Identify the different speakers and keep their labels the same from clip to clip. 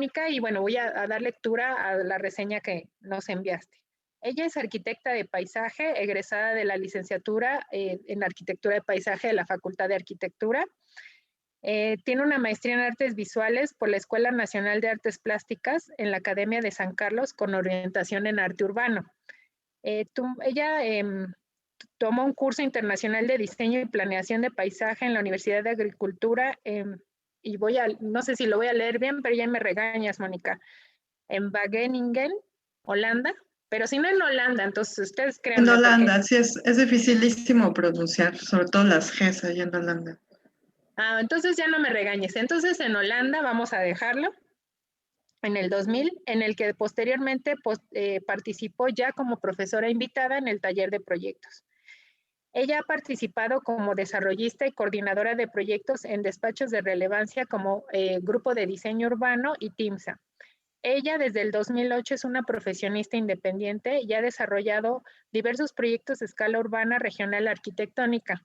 Speaker 1: Mónica, y bueno, voy a dar lectura a la reseña que nos enviaste. Ella es arquitecta de paisaje, egresada de la licenciatura en arquitectura de paisaje de la Facultad de Arquitectura. Tiene una maestría en artes visuales por la Escuela Nacional de Artes Plásticas en la Academia de San Carlos con orientación en arte urbano. Ella tomó un curso internacional de diseño y planeación de paisaje en la Universidad de Agricultura y no sé si lo voy a leer bien, pero ya me regañas, Mónica, en Wageningen, Holanda, pero si no en Holanda, entonces ustedes
Speaker 2: En
Speaker 1: créanme, porque
Speaker 2: Holanda, sí, es dificilísimo pronunciar, sobre todo las Gs ahí en Holanda.
Speaker 1: entonces ya no me regañes. Entonces en Holanda vamos a dejarlo en el 2000, en el que posteriormente participó ya como profesora invitada en el taller de proyectos. Ella ha participado como desarrollista y coordinadora de proyectos en despachos de relevancia como Grupo de Diseño Urbano y TIMSA. Ella desde el 2008 es una profesionista independiente y ha desarrollado diversos proyectos a escala urbana, regional, arquitectónica,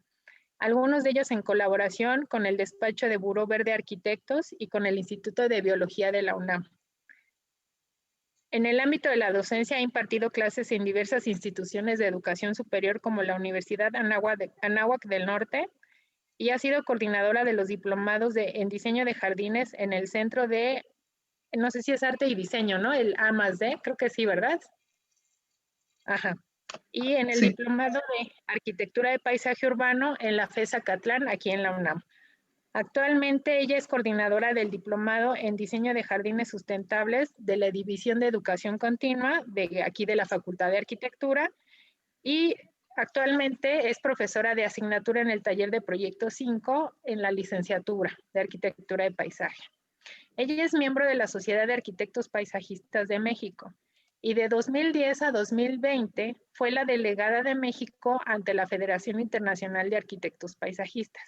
Speaker 1: algunos de ellos en colaboración con el despacho de Buró Verde Arquitectos y con el Instituto de Biología de la UNAM. En el ámbito de la docencia ha impartido clases en diversas instituciones de educación superior como la Universidad Anáhuac del Norte y ha sido coordinadora de los diplomados en diseño de jardines en el Centro de, no sé si es arte y diseño, ¿no? El A+D, creo que sí, ¿verdad? Ajá. Y en el
Speaker 2: Sí.
Speaker 1: diplomado de arquitectura de paisaje urbano en la FES Acatlán, aquí en la UNAM. Actualmente ella es coordinadora del diplomado en diseño de jardines sustentables de la División de Educación Continua de aquí de la Facultad de Arquitectura y actualmente es profesora de asignatura en el taller de Proyecto 5 en la licenciatura de Arquitectura de Paisaje. Ella es miembro de la Sociedad de Arquitectos Paisajistas de México y de 2010 a 2020 fue la delegada de México ante la Federación Internacional de Arquitectos Paisajistas.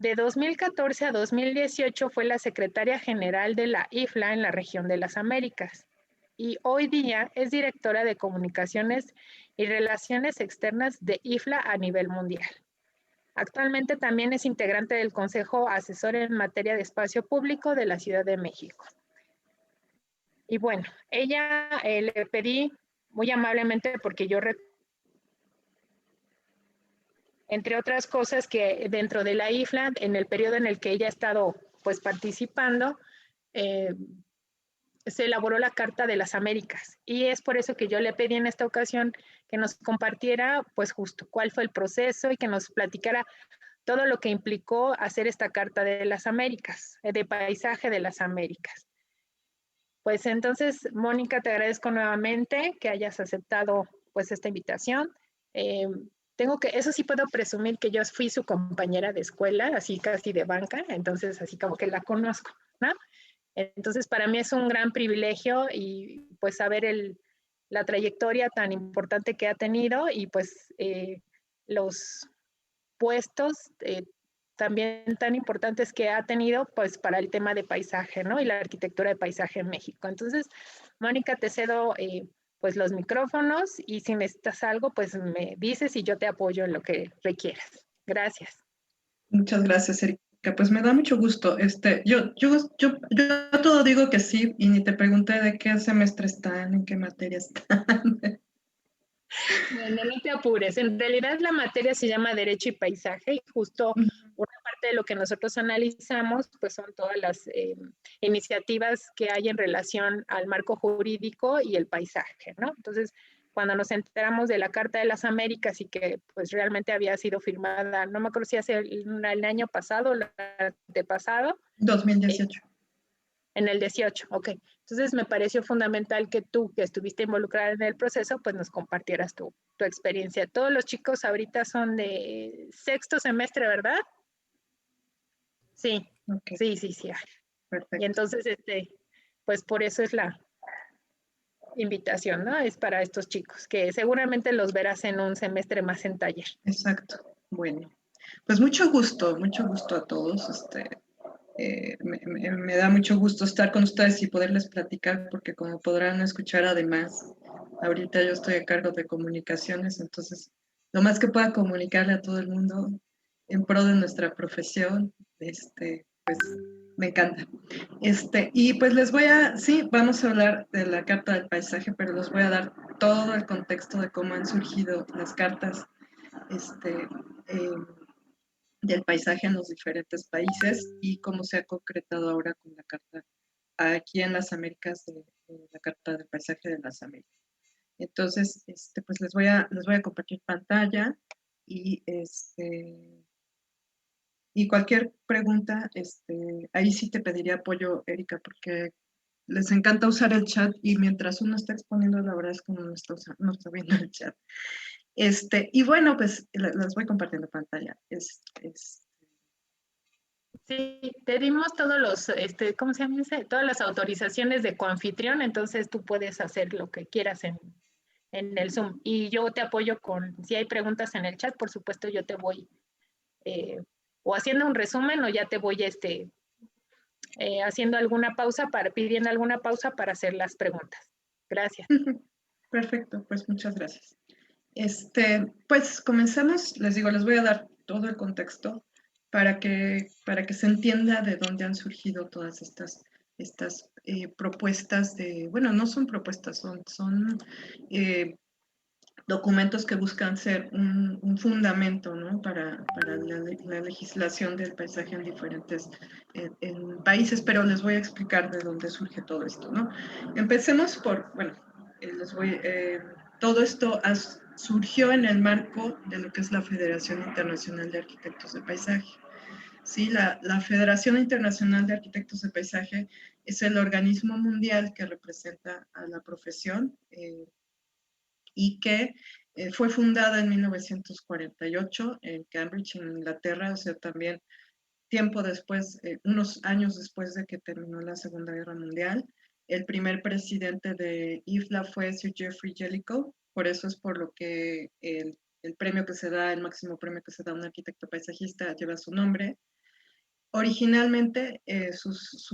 Speaker 1: De 2014 a 2018 fue la secretaria general de la IFLA en la región de las Américas y hoy día es directora de comunicaciones y relaciones externas de IFLA a nivel mundial. Actualmente también es integrante del Consejo Asesor en materia de espacio público de la Ciudad de México. Y bueno, ella le pedí muy amablemente porque yo entre otras cosas que dentro de la IFLA, en el periodo en el que ella ha estado pues participando, se elaboró la Carta de las Américas y es por eso que yo le pedí en esta ocasión que nos compartiera pues justo cuál fue el proceso y que nos platicara todo lo que implicó hacer esta Carta de las Américas, de paisaje de las Américas. Pues entonces, Mónica, te agradezco nuevamente que hayas aceptado pues esta invitación. Eso sí puedo presumir que yo fui su compañera de escuela, así casi de banca, entonces así como que la conozco, ¿no? Entonces para mí es un gran privilegio y pues saber la trayectoria tan importante que ha tenido y pues los puestos también tan importantes que ha tenido pues para el tema de paisaje, ¿no? Y la arquitectura de paisaje en México. Entonces, Mónica, te cedo pues los micrófonos y si necesitas algo, pues me dices y yo te apoyo en lo que requieras. Gracias.
Speaker 2: Muchas gracias, Erika. Pues me da mucho gusto. Yo todo digo que sí y ni te pregunté de qué semestre están, en qué materia están.
Speaker 1: Bueno, no te apures. En realidad la materia se llama Derecho y Paisaje y justo una parte de lo que nosotros analizamos pues son todas las iniciativas que hay en relación al marco jurídico y el paisaje, ¿no? Entonces, cuando nos enteramos de la Carta de las Américas y que pues realmente había sido firmada, no me acuerdo si hace el año pasado o el antepasado.
Speaker 2: 2018.
Speaker 1: En el 18, ok. Entonces me pareció fundamental que tú, que estuviste involucrada en el proceso, pues nos compartieras tu experiencia. Todos los chicos ahorita son de sexto semestre, ¿verdad? Sí,
Speaker 2: Okay.
Speaker 1: sí.
Speaker 2: Perfecto.
Speaker 1: Y entonces, pues por eso es la invitación, ¿no? Es para estos chicos, que seguramente los verás en un semestre más en taller.
Speaker 2: Exacto. Bueno, pues mucho gusto a todos. Me da mucho gusto estar con ustedes y poderles platicar, porque como podrán escuchar, además, ahorita yo estoy a cargo de comunicaciones, entonces lo más que pueda comunicarle a todo el mundo en pro de nuestra profesión, pues Me encanta. Y pues sí, vamos a hablar de la Carta del Paisaje, pero les voy a dar todo el contexto de cómo han surgido las cartas eh, del paisaje en los diferentes países y cómo se ha concretado ahora con la Carta aquí en las Américas, de la Carta del Paisaje de las Américas. Entonces, pues les voy a compartir pantalla y y cualquier pregunta, ahí sí te pediría apoyo, Erika, porque les encanta usar el chat y mientras uno está exponiendo, la verdad es que uno no está viendo el chat. Y bueno, pues las voy compartiendo pantalla.
Speaker 1: Sí, te dimos todos los, ¿cómo se llama ese? Todas las autorizaciones de coanfitrión, entonces tú puedes hacer lo que quieras en el Zoom. Y yo te apoyo si hay preguntas en el chat, por supuesto yo te voy o haciendo un resumen o ya te voy haciendo alguna pausa pidiendo alguna pausa para hacer las preguntas. Gracias.
Speaker 2: Perfecto, pues muchas gracias. Pues comenzamos, les digo, les voy a dar todo el contexto para que se entienda de dónde han surgido todas estas propuestas bueno, no son propuestas, son documentos que buscan ser un fundamento, ¿no? Para la legislación del paisaje en diferentes en países, pero les voy a explicar de dónde surge todo esto, ¿no? Empecemos bueno, todo esto surgió en el marco de lo que es la Federación Internacional de Arquitectos de Paisaje. Sí, la Federación Internacional de Arquitectos de Paisaje es el organismo mundial que representa a la profesión y que fue fundada en 1948 en Cambridge, en Inglaterra, o sea, también tiempo después, unos años después de que terminó la Segunda Guerra Mundial. El primer presidente de IFLA fue Sir Geoffrey Jellicoe, por eso es por lo que el premio que se da, el máximo premio que se da a un arquitecto paisajista lleva su nombre. Originalmente sus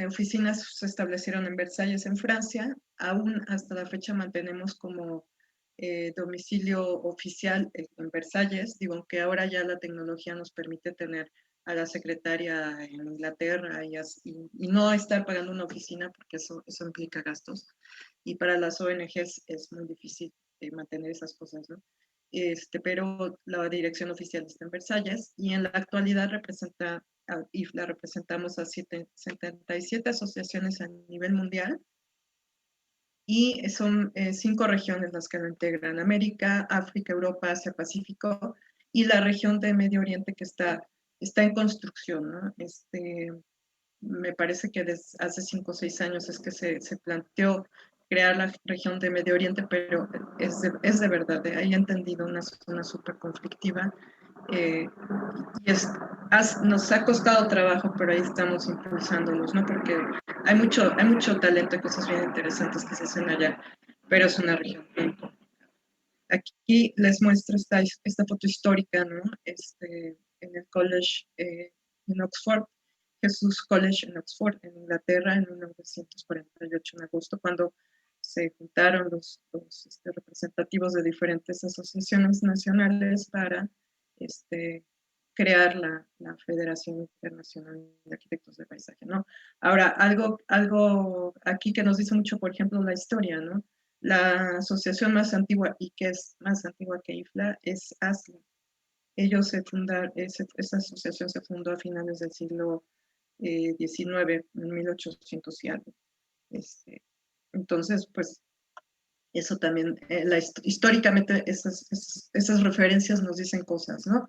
Speaker 2: oficinas se establecieron en Versalles, en Francia. Aún hasta la fecha mantenemos como domicilio oficial en Versalles. Digo, aunque ahora ya la tecnología nos permite tener a la secretaria en Inglaterra y no estar pagando una oficina porque eso implica gastos. Y para las ONGs es muy difícil mantener esas cosas, ¿no? Pero la dirección oficial está en Versalles y en la actualidad la representamos a 77 asociaciones a nivel mundial y son 5 regiones las que lo integran: América, África, Europa, Asia, Pacífico y la región de Medio Oriente que está en construcción, ¿no? Me parece que desde hace 5 o 6 años es que se planteó crear la región de Medio Oriente, pero es de verdad, ahí he entendido una zona súper conflictiva. Y nos ha costado trabajo, pero ahí estamos impulsándonos, ¿no? Porque hay mucho talento y cosas bien interesantes que se hacen allá, pero es una región bien complicada. Aquí les muestro esta foto histórica, ¿no? En el college en Oxford, Jesús College en Oxford, en Inglaterra, en 1948, en agosto, cuando se juntaron los representativos de diferentes asociaciones nacionales para crear la Federación Internacional de Arquitectos de Paisaje, ¿no? Ahora, algo aquí que nos dice mucho, por ejemplo, la historia, ¿no? La asociación más antigua y que es más antigua que IFLA es ASLA. Esa asociación se fundó a finales del siglo XIX, en 1800 y algo. Entonces, pues, eso también, históricamente esas referencias nos dicen cosas, ¿no?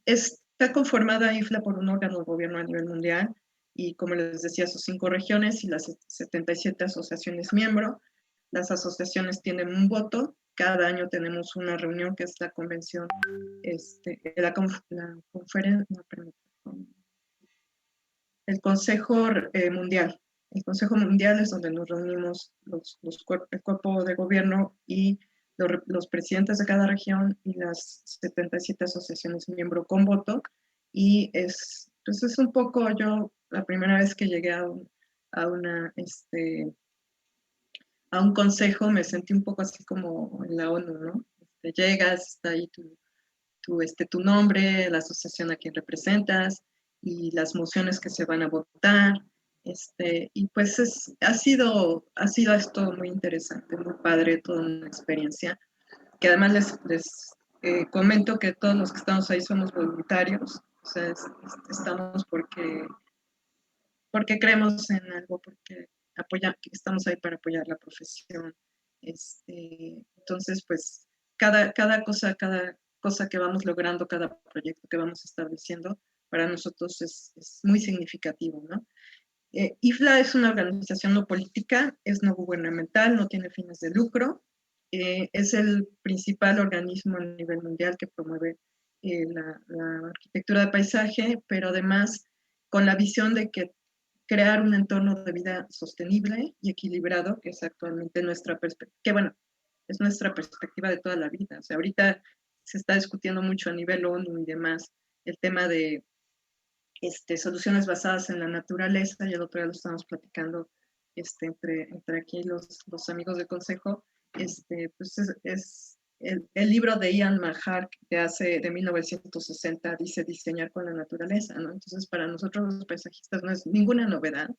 Speaker 2: Está conformada IFLA por un órgano de gobierno a nivel mundial y, como les decía, sus 5 regiones y las 77 asociaciones miembros. Las asociaciones tienen un voto. Cada año tenemos una reunión que es la convención, la conferencia, no, perdón, el Consejo Mundial. El Consejo Mundial es donde nos reunimos el cuerpo de gobierno y los presidentes de cada región y las 77 asociaciones miembro con voto. Y pues es un poco, yo la primera vez que llegué a un consejo me sentí un poco así como en la ONU, ¿no? Llegas, está ahí tu nombre, la asociación a quien representas, y las mociones que se van a votar. Y pues ha sido esto muy interesante, muy padre, toda una experiencia, que además les comento que todos los que estamos ahí somos voluntarios, o sea, estamos porque creemos en algo, porque que estamos ahí para apoyar la profesión. Entonces, pues, cada cosa que vamos logrando, cada proyecto que vamos estableciendo, para nosotros es muy significativo, ¿no? IFLA es una organización no política, es no gubernamental, no tiene fines de lucro, es el principal organismo a nivel mundial que promueve la arquitectura de paisaje, pero además con la visión de que crear un entorno de vida sostenible y equilibrado, que es actualmente nuestra perspectiva, que bueno, es nuestra perspectiva de toda la vida. O sea, ahorita se está discutiendo mucho a nivel ONU y demás el tema de soluciones basadas en la naturaleza, y el otro día lo estamos platicando entre aquí los amigos del consejo. Pues es el libro de Ian McHarg de 1960 dice diseñar con la naturaleza, ¿no? Entonces, para nosotros los paisajistas no es ninguna novedad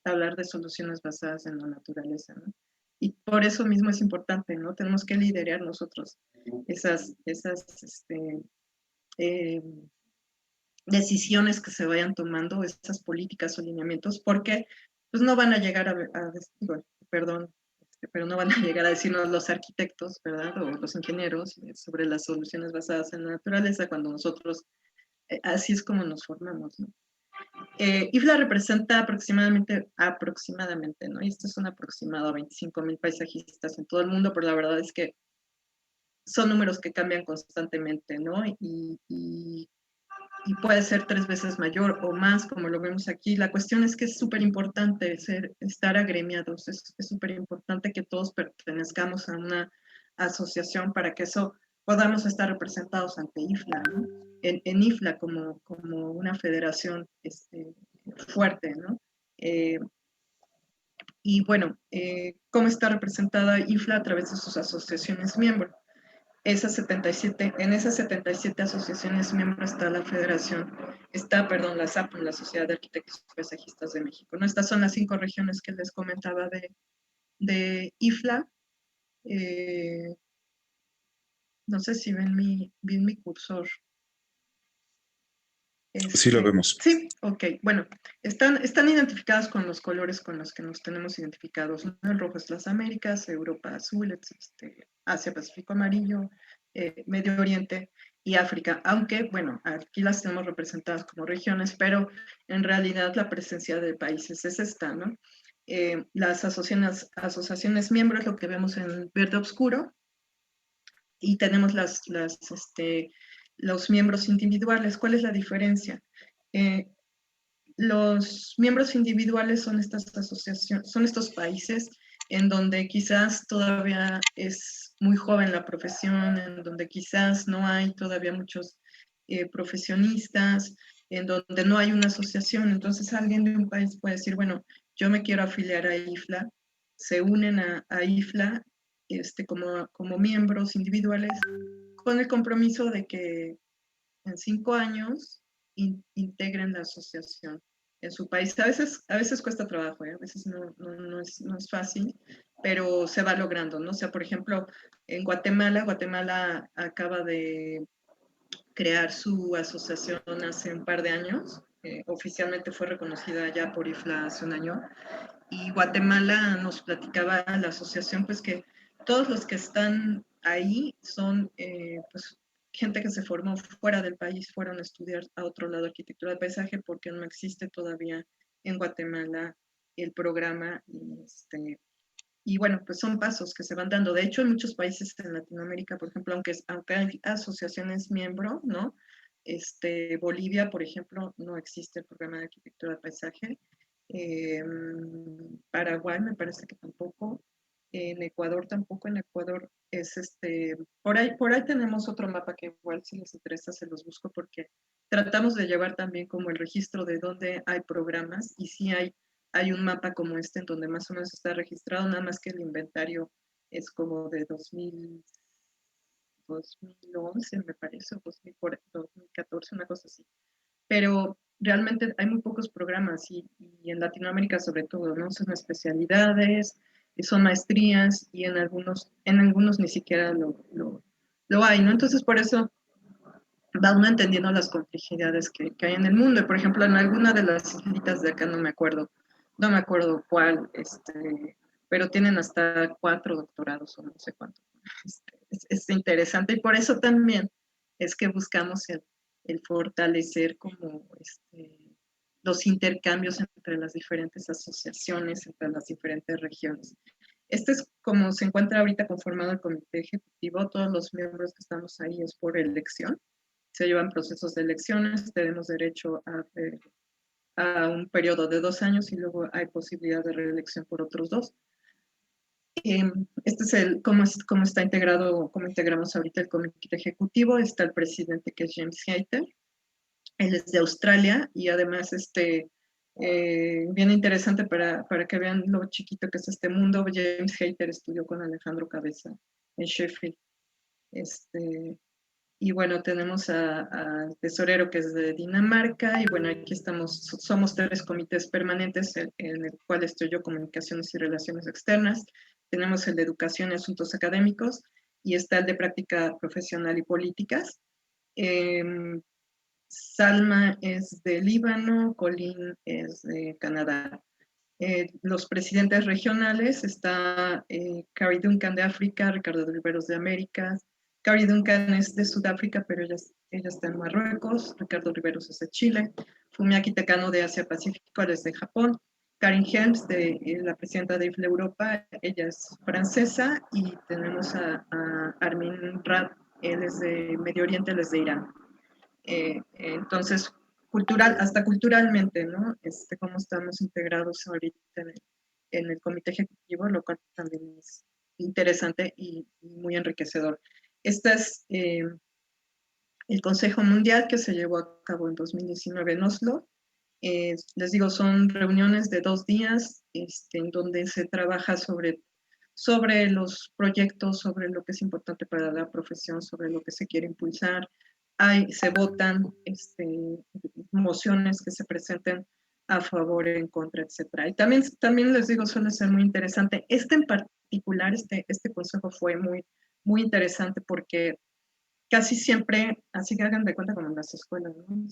Speaker 2: hablar de soluciones basadas en la naturaleza, ¿no? Y por eso mismo es importante, ¿no? Tenemos que liderar nosotros esas eh, decisiones que se vayan tomando, esas políticas o lineamientos, porque pues no van a llegar digo, perdón, pero no van a llegar a decirnos los arquitectos, ¿verdad? O los ingenieros sobre las soluciones basadas en la naturaleza cuando nosotros, así es como nos formamos, ¿no? IFLA representa aproximadamente, ¿no? Y esto es un aproximado, 25,000 paisajistas en todo el mundo, pero la verdad es que son números que cambian constantemente, ¿no? Y puede ser 3 veces mayor o más, como lo vemos aquí. La cuestión es que es súper importante estar agremiados, es súper importante que todos pertenezcamos a una asociación para que eso podamos estar representados ante IFLA, ¿no? En IFLA como una federación fuerte, ¿no? Y bueno, ¿cómo está representada IFLA? A través de sus asociaciones miembros. En esas 77 asociaciones miembros está la federación, perdón, la SAP, la Sociedad de Arquitectos y Paisajistas de México, ¿no? Estas son las 5 regiones que les comentaba de IFLA. No sé si ven mi cursor.
Speaker 3: Sí, lo vemos.
Speaker 2: Sí, ok. Bueno, están identificadas con los colores con los que nos tenemos identificados, ¿no? El rojo es las Américas, Europa azul, Asia Pacífico amarillo, Medio Oriente y África. Aunque, bueno, aquí las tenemos representadas como regiones, pero en realidad la presencia de países es esta, ¿no? Las asociaciones miembros, lo que vemos en verde oscuro, y tenemos los miembros individuales. ¿Cuál es la diferencia? Los miembros individuales son estas asociaciones, son estos países en donde quizás todavía es muy joven la profesión, en donde quizás no hay todavía muchos profesionistas, en donde no hay una asociación. Entonces alguien de un país puede decir, bueno, yo me quiero afiliar a IFLA, se unen a IFLA como miembros individuales con el compromiso de que en 5 años integren la asociación en su país. A veces cuesta trabajo, a veces no es fácil, pero se va logrando, ¿no? O sea, por ejemplo, en Guatemala acaba de crear su asociación hace un par de años. Oficialmente fue reconocida ya por IFLA hace un año. Y Guatemala nos platicaba la asociación, pues que todos los que están ahí son pues gente que se formó fuera del país, fueron a estudiar a otro lado arquitectura de paisaje porque no existe todavía en Guatemala el programa. Y bueno, pues son pasos que se van dando. De hecho, en muchos países en Latinoamérica, por ejemplo, aunque hay asociaciones miembro, ¿no? Bolivia, por ejemplo, no existe el programa de arquitectura de paisaje. Paraguay me parece que tampoco. En Ecuador tampoco. En Ecuador es por ahí tenemos otro mapa que igual si les interesa se los busco porque tratamos de llevar también como el registro de dónde hay programas y sí hay un mapa como este en donde más o menos está registrado, nada más que el inventario es como de 2011, me parece, o 2014, una cosa así. Pero realmente hay muy pocos programas y en Latinoamérica sobre todo, ¿no? Son especialidades, son maestrías y en algunos ni siquiera lo hay, ¿no? Entonces por eso va uno entendiendo las complejidades que hay en el mundo. Y, por ejemplo, en alguna de las islitas de acá, no me acuerdo cuál, pero tienen hasta 4 doctorados o no sé cuánto. Es interesante y por eso también es que buscamos el fortalecer como los intercambios entre las diferentes asociaciones, entre las diferentes regiones. Este es como se encuentra ahorita conformado el comité ejecutivo, todos los miembros que estamos ahí es por elección, se llevan procesos de elecciones, tenemos derecho a un periodo de 2 años y luego hay posibilidad de reelección por otros 2. Este es cómo está integrado, cómo integramos ahorita el comité ejecutivo. Está el presidente, que es James Hayter. Él es de Australia y además bien interesante para que vean lo chiquito que es este mundo. James Hayter estudió con Alejandro Cabeza en Sheffield. Y bueno, tenemos al tesorero, que es de Dinamarca, y bueno, aquí somos 3 comités permanentes, en el cual estoy yo, Comunicaciones y Relaciones Externas. Tenemos el de Educación y Asuntos Académicos, y está el de Práctica Profesional y Políticas. Salma es de Líbano, Colin es de Canadá. Los presidentes regionales está Carrie Duncan de África, Ricardo Riveros de América. Carrie Duncan es de Sudáfrica, pero ella está en Marruecos. Ricardo Riveros es de Chile. Fumiaki Takano de Asia Pacífico, él es de Japón. Karin Helms, la presidenta de IFLE Europa, ella es francesa. Y tenemos a Armin Rath, él es de Medio Oriente, él es de Irán. Entonces, hasta culturalmente, ¿no? Cómo estamos integrados ahorita en el comité ejecutivo, lo cual también es interesante y muy enriquecedor. Este es el Consejo Mundial, que se llevó a cabo en 2019 en Oslo. Les digo, son reuniones de 2 días, en donde se trabaja sobre los proyectos, sobre lo que es importante para la profesión, sobre lo que se quiere impulsar. Se votan mociones que se presenten a favor, en contra, etcétera. Y también les digo, suele ser muy interesante. En particular, este consejo fue muy, muy interesante porque casi siempre, así que hagan de cuenta como en las escuelas, ¿no?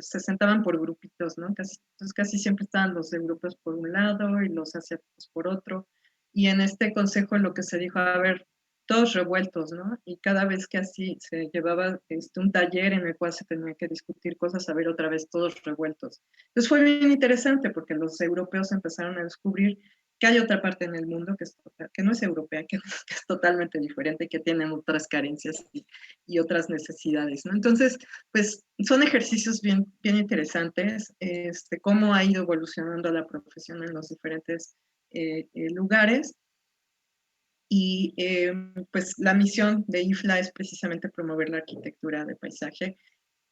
Speaker 2: Se sentaban por grupitos, ¿no? Entonces casi siempre estaban los de grupos por un lado y los asiáticos por otro. Y en este consejo lo que se dijo, a ver, todos revueltos, ¿no? Y cada vez que así se llevaba un taller en el cual se tenía que discutir cosas, a ver, otra vez todos revueltos. Entonces fue bien interesante porque los europeos empezaron a descubrir que hay otra parte en el mundo que no es europea, que es totalmente diferente, que tiene otras carencias y otras necesidades, ¿no? Entonces, pues son ejercicios bien, bien interesantes, cómo ha ido evolucionando la profesión en los diferentes lugares. Y pues la misión de IFLA es precisamente promover la arquitectura de paisaje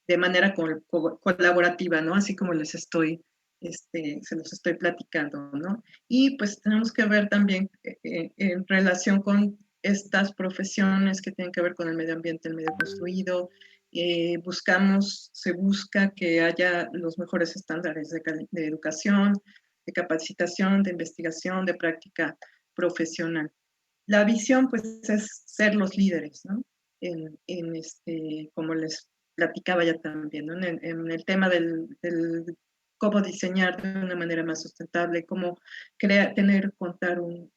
Speaker 2: de manera colaborativa, ¿no? Así como se los estoy platicando, ¿no? Y pues tenemos que ver también en relación con estas profesiones que tienen que ver con el medio ambiente, el medio construido. Se busca que haya los mejores estándares de educación, de capacitación, de investigación, de práctica profesional. La visión, pues, es ser los líderes, ¿no? Como les platicaba ya también, ¿no? En el tema del cómo diseñar de una manera más sustentable, cómo contar un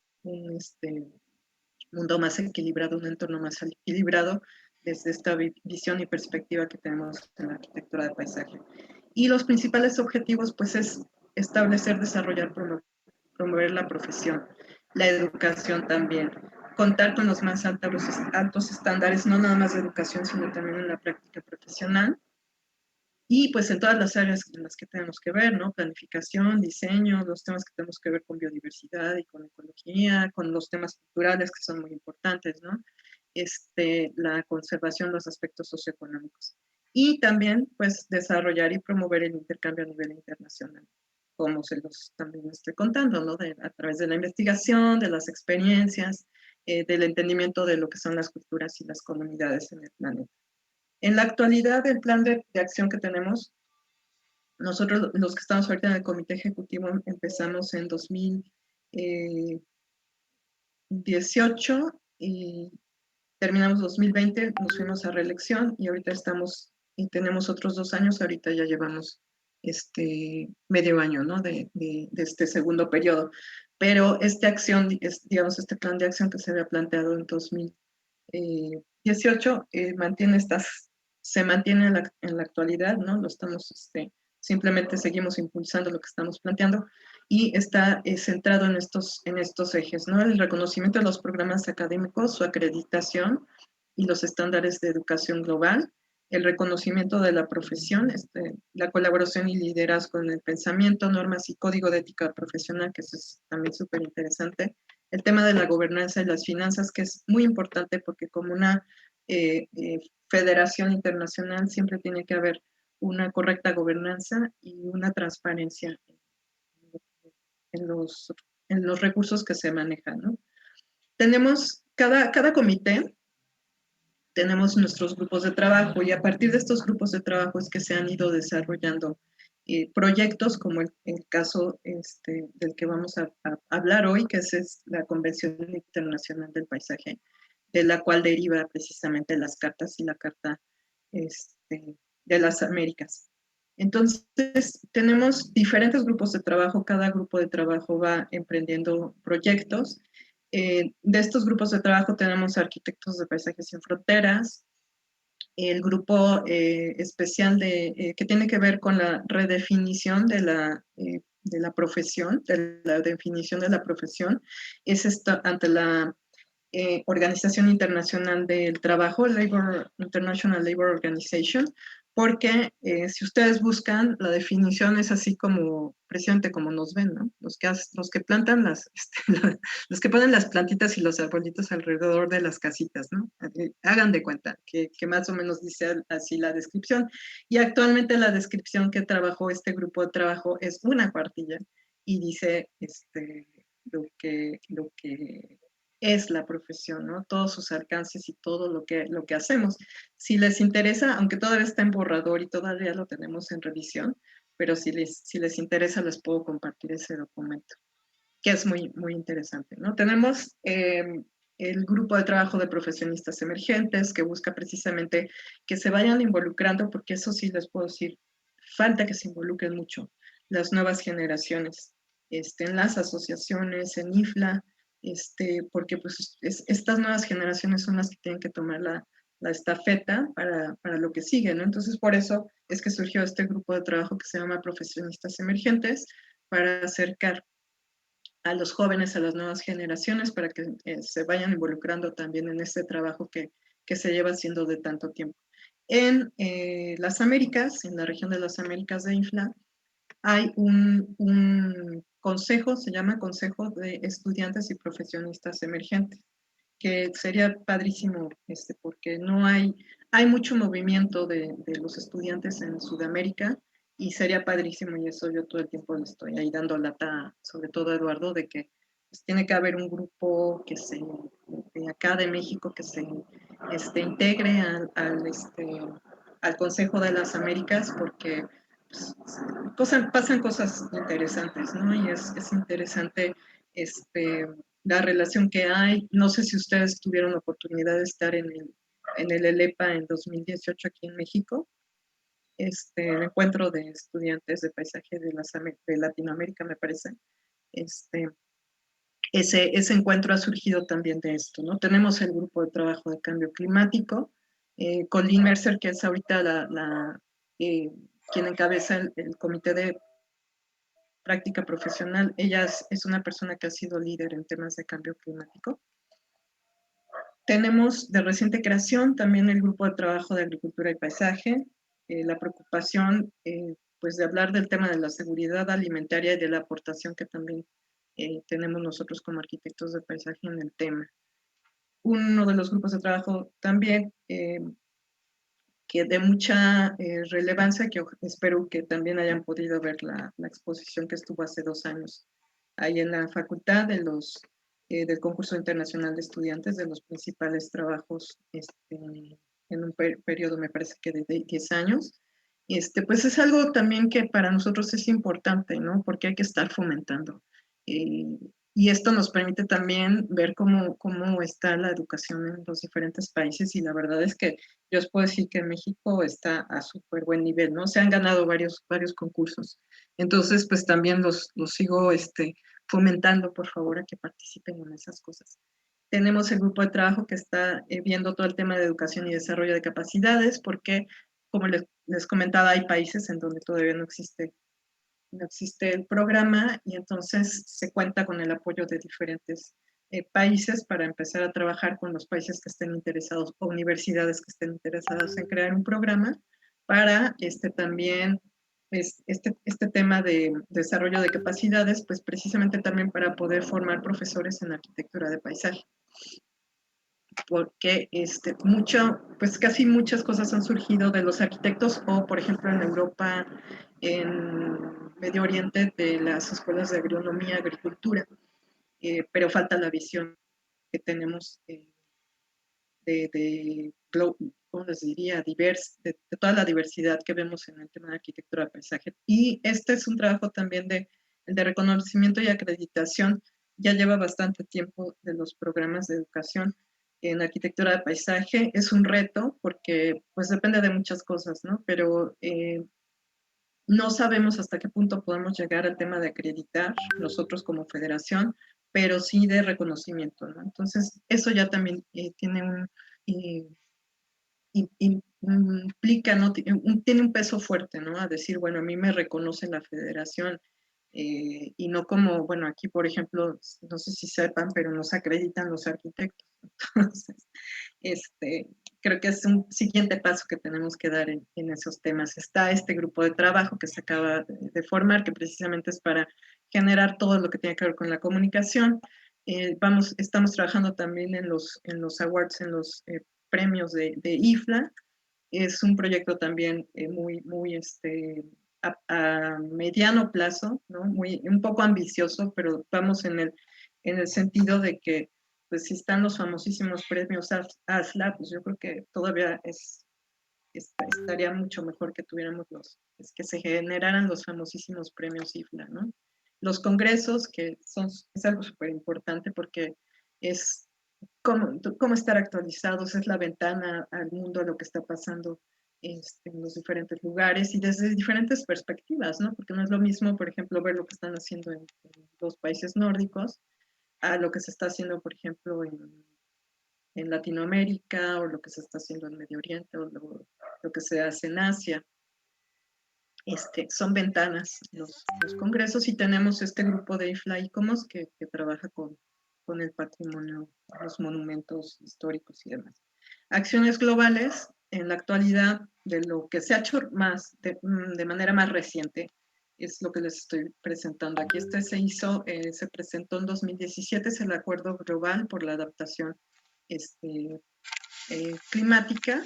Speaker 2: mundo más equilibrado, un entorno más equilibrado desde esta visión y perspectiva que tenemos en la arquitectura de paisaje. Y los principales objetivos, pues, es establecer, desarrollar, promover la profesión, la educación también, contar con los más altos estándares, no nada más de educación, sino también en la práctica profesional. Y pues en todas las áreas en las que tenemos que ver, ¿no? Planificación, diseño, los temas que tenemos que ver con biodiversidad y con ecología, con los temas culturales que son muy importantes, ¿no? La conservación, los aspectos socioeconómicos. Y también, pues, desarrollar y promover el intercambio a nivel internacional, como también estoy contando, ¿no? A través de la investigación, de las experiencias, del entendimiento de lo que son las culturas y las comunidades en el planeta. En la actualidad, el plan de acción que tenemos Nosotros, los que estamos ahorita en el comité ejecutivo, empezamos en 2018 y terminamos 2020, nos fuimos a reelección y ahorita estamos y tenemos otros 2 años, ahorita ya llevamos medio año, ¿no? De este segundo periodo. Pero esta acción, digamos, este plan de acción que se había planteado en 2018, se mantiene en la actualidad, ¿no? Lo estamos, simplemente seguimos impulsando lo que estamos planteando y está centrado en estos ejes, ¿no? El reconocimiento de los programas académicos, su acreditación y los estándares de educación global, el reconocimiento de la profesión, la colaboración y liderazgo en el pensamiento, normas y código de ética profesional, que eso es también súper interesante, el tema de la gobernanza y las finanzas, que es muy importante porque como una federación internacional siempre tiene que haber una correcta gobernanza y una transparencia en los, en los recursos que se manejan, ¿no? Tenemos cada comité, tenemos nuestros grupos de trabajo y a partir de estos grupos de trabajo es que se han ido desarrollando proyectos como el caso del que vamos a hablar hoy, que es la Convención Internacional del Paisaje, de la cual deriva precisamente las cartas y la Carta de las Américas. Entonces, tenemos diferentes grupos de trabajo, cada grupo de trabajo va emprendiendo proyectos. De estos grupos de trabajo tenemos Arquitectos de Paisajes Sin Fronteras, el grupo especial que tiene que ver con la redefinición de la profesión, de la definición de la profesión, es ante la Organización Internacional del Trabajo, International Labor Organization, porque si ustedes buscan, la definición es así como, precisamente como nos ven, ¿no? Los que plantan los que ponen las plantitas y los arbolitos alrededor de las casitas, ¿no? Hagan de cuenta que más o menos dice así la descripción. Y actualmente la descripción que trabajó este grupo de trabajo es una cuartilla y dice lo que es la profesión, ¿no? Todos sus alcances y todo lo que hacemos. Si les interesa, aunque todavía está en borrador y todavía lo tenemos en revisión, pero si les interesa les puedo compartir ese documento, que es muy, muy interesante, ¿no? Tenemos el grupo de trabajo de profesionistas emergentes que busca precisamente que se vayan involucrando, porque eso sí les puedo decir, falta que se involucren mucho las nuevas generaciones en las asociaciones, en IFLA, porque pues estas nuevas generaciones son las que tienen que tomar la estafeta para lo que sigue, ¿no? Entonces, por eso es que surgió este grupo de trabajo que se llama Profesionistas Emergentes, para acercar a los jóvenes, a las nuevas generaciones, para que se vayan involucrando también en este trabajo que se lleva haciendo de tanto tiempo. En las Américas, en la región de las Américas de INFLA, hay un consejo, se llama Consejo de Estudiantes y Profesionistas Emergentes, que sería padrísimo, porque no hay mucho movimiento de los estudiantes en Sudamérica y sería padrísimo, y eso yo todo el tiempo le estoy ahí dando lata, sobre todo a Eduardo, de que pues, tiene que haber un grupo de acá de México que se integre al Consejo de las Américas, porque pues, pasan cosas interesantes, ¿no? Y es interesante la relación que hay. No sé si ustedes tuvieron la oportunidad de estar en el ELEPA en 2018 aquí en México, el encuentro de estudiantes de paisaje de Latinoamérica, me parece. Ese encuentro ha surgido también de esto, ¿no? Tenemos el grupo de trabajo de cambio climático, con Lynn Mercer, que es ahorita quien encabeza el comité de práctica profesional. Ella es una persona que ha sido líder en temas de cambio climático. Tenemos de reciente creación también el grupo de trabajo de agricultura y paisaje, la preocupación pues de hablar del tema de la seguridad alimentaria y de la aportación que también tenemos nosotros como arquitectos de paisaje en el tema. Uno de los grupos de trabajo también que de mucha relevancia, que espero que también hayan podido ver la exposición que estuvo hace 2 años ahí en la facultad del concurso internacional de estudiantes, de los principales trabajos en un periodo, me parece que de 10 años, pues es algo también que para nosotros es importante, ¿no? Porque hay que estar fomentando. Y esto nos permite también ver cómo está la educación en los diferentes países y la verdad es que yo os puedo decir que México está a súper buen nivel, ¿no? Se han ganado varios concursos. Entonces, pues también los sigo fomentando, por favor, a que participen en esas cosas. Tenemos el grupo de trabajo que está viendo todo el tema de educación y desarrollo de capacidades, porque, como les comentaba, hay países en donde todavía no existe el programa y entonces se cuenta con el apoyo de diferentes países para empezar a trabajar con los países que estén interesados o universidades que estén interesadas en crear un programa para también este tema de desarrollo de capacidades, pues precisamente también para poder formar profesores en arquitectura de paisaje. Porque pues casi muchas cosas han surgido de los arquitectos o, por ejemplo, en Europa, en Medio Oriente, de las escuelas de agronomía, agricultura, pero falta la visión que tenemos ¿cómo les diría? De toda la diversidad que vemos en el tema de arquitectura de paisaje. Y este es un trabajo también de reconocimiento y acreditación. Ya lleva bastante tiempo de los programas de educación en arquitectura de paisaje. Es un reto porque pues depende de muchas cosas, ¿no? Pero no sabemos hasta qué punto podemos llegar al tema de acreditar nosotros como federación, pero sí de reconocimiento, ¿no? Entonces, eso ya también tiene implica, ¿no? Tiene un peso fuerte, ¿no? A decir, bueno, a mí me reconoce la federación y no como, bueno, aquí, por ejemplo, no sé si sepan, pero nos acreditan los arquitectos. Entonces, creo que es un siguiente paso que tenemos que dar en esos temas. Está este grupo de trabajo que se acaba de formar, que precisamente es para generar todo lo que tiene que ver con la comunicación. Estamos trabajando también en los awards, en los premios de IFLA. Es un proyecto también muy a mediano plazo, ¿no? Un poco ambicioso, pero vamos en el sentido de que pues si están los famosísimos premios ASLA, pues yo creo que todavía estaría mucho mejor que tuviéramos que se generaran los famosísimos premios IFLA, ¿no? Los congresos, es algo súper importante porque es cómo estar actualizados, es la ventana al mundo, a lo que está pasando en los diferentes lugares y desde diferentes perspectivas, ¿no? Porque no es lo mismo, por ejemplo, ver lo que están haciendo en los países nórdicos a lo que se está haciendo, por ejemplo, en Latinoamérica o lo que se está haciendo en Medio Oriente o lo que se hace en Asia. Son ventanas los congresos y tenemos este grupo de IFLA-ICOMOS que trabaja con el patrimonio, los monumentos históricos y demás. Acciones globales, en la actualidad, de lo que se ha hecho más, de manera más reciente, es lo que les estoy presentando aquí. Se presentó en 2017, es el Acuerdo Global por la Adaptación Climática.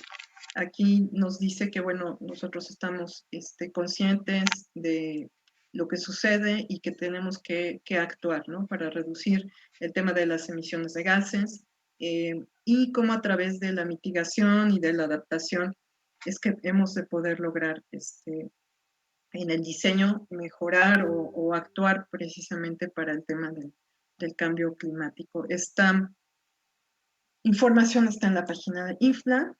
Speaker 2: Aquí nos dice que, bueno, nosotros estamos conscientes de lo que sucede y que tenemos que actuar, ¿no? Para reducir el tema de las emisiones de gases y cómo a través de la mitigación y de la adaptación es que hemos de poder lograr en el diseño mejorar o actuar precisamente para el tema del cambio climático. Esta información está en la página de IFLA.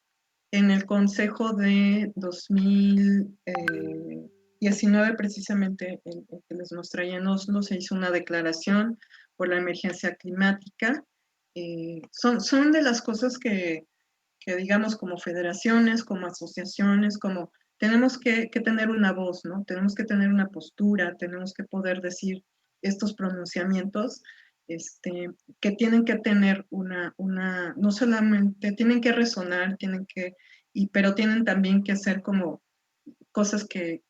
Speaker 2: En el Consejo de 2019, precisamente el que les mostré en Oslo, se hizo una declaración por la emergencia climática. Son de las cosas que digamos como federaciones, como asociaciones, tenemos que tener una voz, ¿no? Tenemos que tener una postura, tenemos que poder decir estos pronunciamientos que tienen que tener no solamente, tienen que resonar, pero tienen también que ser como cosas que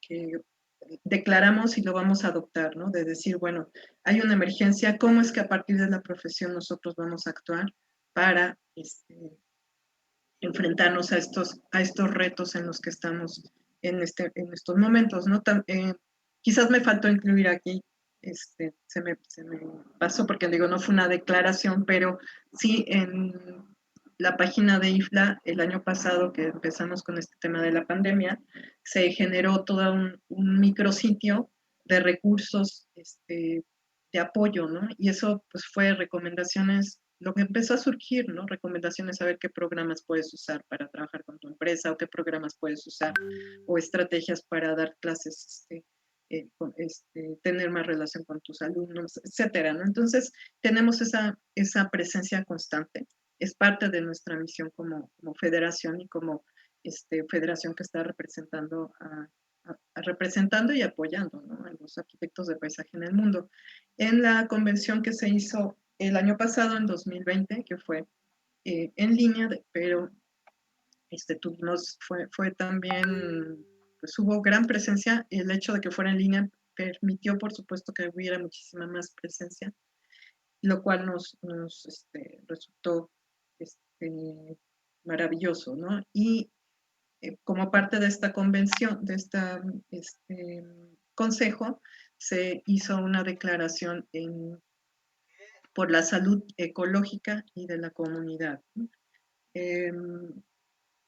Speaker 2: declaramos y lo vamos a adoptar, ¿no? De decir, bueno, hay una emergencia, ¿cómo es que a partir de la profesión nosotros vamos a actuar para enfrentarnos a estos retos en los que estamos en estos momentos, ¿no? Quizás me faltó incluir aquí, se me pasó porque digo, no fue una declaración, pero sí la página de IFLA, el año pasado que empezamos con este tema de la pandemia, se generó todo un micrositio de recursos de apoyo, ¿no? Y eso pues fue recomendaciones, lo que empezó a surgir, ¿no? Recomendaciones a ver qué programas puedes usar para trabajar con tu empresa o qué programas puedes usar o estrategias para dar clases, tener más relación con tus alumnos, etcétera, ¿no? Entonces, tenemos esa presencia constante. Es parte de nuestra misión como federación y como federación que está representando y apoyando, ¿no?, a los arquitectos de paisaje en el mundo. En la convención que se hizo el año pasado, en 2020, que fue en línea, pero fue también, pues hubo gran presencia. El hecho de que fuera en línea permitió, por supuesto, que hubiera muchísima más presencia, lo cual nos resultó maravilloso, ¿no? Y como parte de esta convención, de este consejo, se hizo una declaración por la salud ecológica y de la comunidad, ¿no?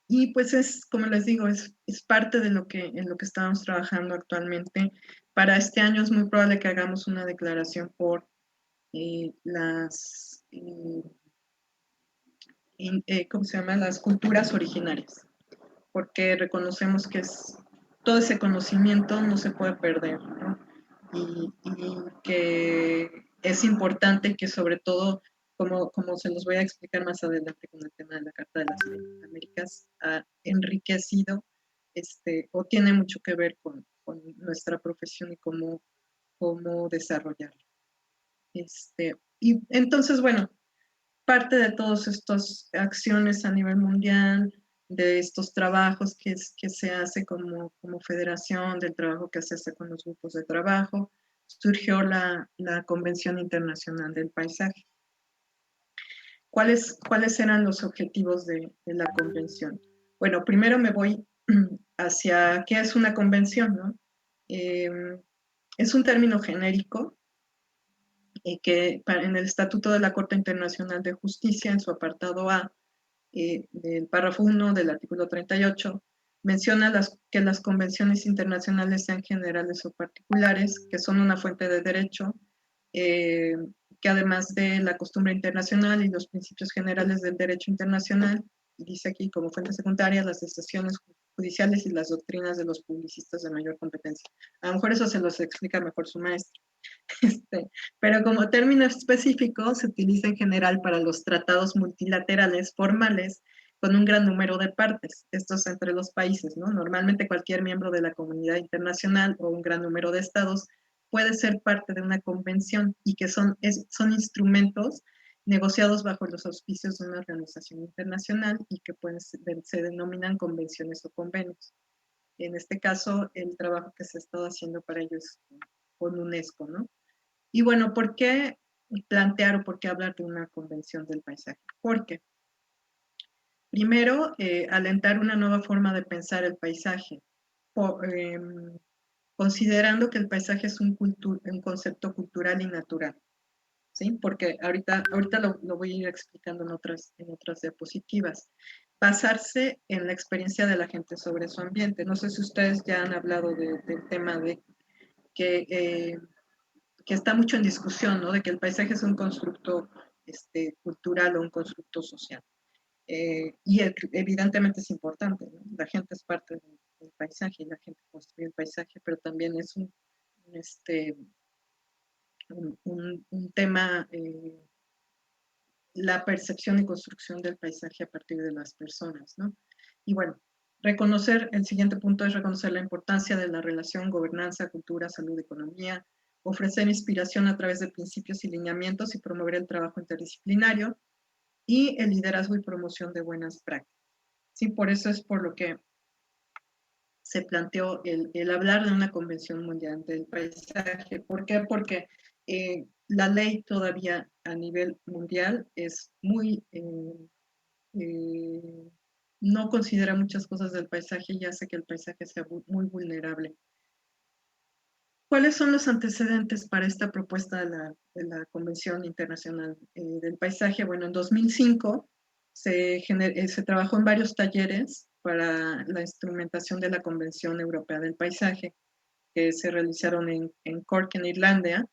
Speaker 2: Y pues como les digo, es parte de en lo que estamos trabajando actualmente. Para este año es muy probable que hagamos una declaración por ¿cómo se llama? Las culturas originarias, porque reconocemos que todo ese conocimiento no se puede perder, ¿no? Y que es importante que sobre todo, como se los voy a explicar más adelante con el tema de la Carta de las Américas, ha enriquecido o tiene mucho que ver con nuestra profesión y cómo desarrollarla. Y entonces, bueno, parte de todas estas acciones a nivel mundial, de estos trabajos que se hace como federación, del trabajo que se hace con los grupos de trabajo, surgió la Convención Internacional del Paisaje. ¿Cuáles eran los objetivos de la convención? Bueno, primero me voy hacia qué es una convención, ¿no? Es un término genérico que en el Estatuto de la Corte Internacional de Justicia, en su apartado A, del párrafo 1 del artículo 38, menciona que las convenciones internacionales, sean generales o particulares, que son una fuente de derecho, que además de la costumbre internacional y los principios generales del derecho internacional, dice aquí como fuente secundaria las decisiones judiciales y las doctrinas de los publicistas de mayor competencia. A lo mejor eso se los explica mejor su maestro. Pero como término específico se utiliza en general para los tratados multilaterales formales con un gran número de partes, estos entre los países, ¿no? Normalmente cualquier miembro de la comunidad internacional o un gran número de estados puede ser parte de una convención y que son instrumentos negociados bajo los auspicios de una organización internacional y que se denominan convenciones o convenios. En este caso, el trabajo que se ha estado haciendo para ello es con UNESCO, ¿no? Y bueno, ¿por qué plantear o por qué hablar de una convención del paisaje? Porque, primero, alentar una nueva forma de pensar el paisaje, considerando que el paisaje es un concepto cultural y natural, ¿sí? Porque ahorita lo voy a ir explicando en otras diapositivas. Basarse en la experiencia de la gente sobre su ambiente. No sé si ustedes ya han hablado del tema de que está mucho en discusión, ¿no? De que el paisaje es un constructo cultural o un constructo social. Y evidentemente es importante, ¿no? La gente es parte del paisaje y la gente construye el paisaje, pero también es un tema, la percepción y construcción del paisaje a partir de las personas, ¿no? Y bueno, el siguiente punto es reconocer la importancia de la relación gobernanza, cultura, salud, economía, ofrecer inspiración a través de principios y lineamientos y promover el trabajo interdisciplinario y el liderazgo y promoción de buenas prácticas. Sí, por eso es por lo que se planteó el hablar de una convención mundial del paisaje. ¿Por qué? Porque la ley todavía a nivel mundial es no considera muchas cosas del paisaje y hace que el paisaje sea muy vulnerable. ¿Cuáles son los antecedentes para esta propuesta de la Convención Internacional del Paisaje? Bueno, en 2005 se trabajó en varios talleres para la instrumentación de la Convención Europea del Paisaje, que se realizaron en Cork, en Irlanda,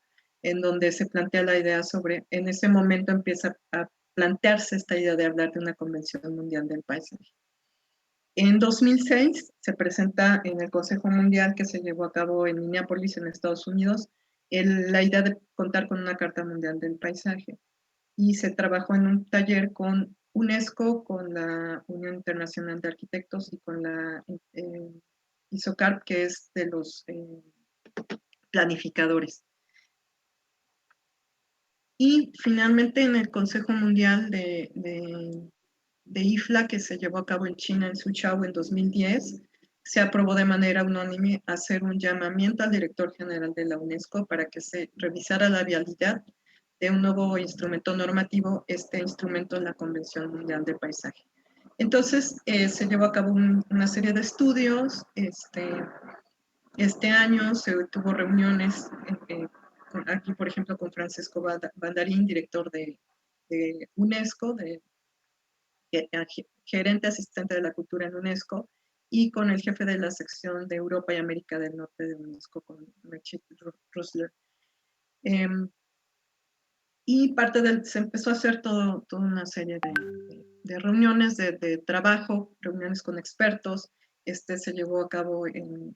Speaker 2: en donde se plantea la idea sobre, en ese momento empieza a plantearse esta idea de hablar de una Convención Mundial del Paisaje. En 2006 se presenta en el Consejo Mundial que se llevó a cabo en Minneapolis, en Estados Unidos, la idea de contar con una Carta Mundial del Paisaje. Y se trabajó en un taller con UNESCO, con la Unión Internacional de Arquitectos y con la ISOCARP, que es de los planificadores. Y finalmente en el Consejo Mundial de IFLA, que se llevó a cabo en China, en Suzhou, en 2010, se aprobó de manera unánime hacer un llamamiento al director general de la UNESCO para que se revisara la viabilidad de un nuevo instrumento normativo, este instrumento en la Convención Mundial del Paisaje. Entonces, se llevó a cabo una serie de estudios. Este año se tuvo reuniones aquí, por ejemplo, con Francesco Bandarín, director de UNESCO, gerente asistente de la cultura en UNESCO, y con el jefe de la sección de Europa y América del Norte de UNESCO, con Mechit Rosler. Y se empezó a hacer toda una serie de reuniones de trabajo, reuniones con expertos. Se llevó a cabo en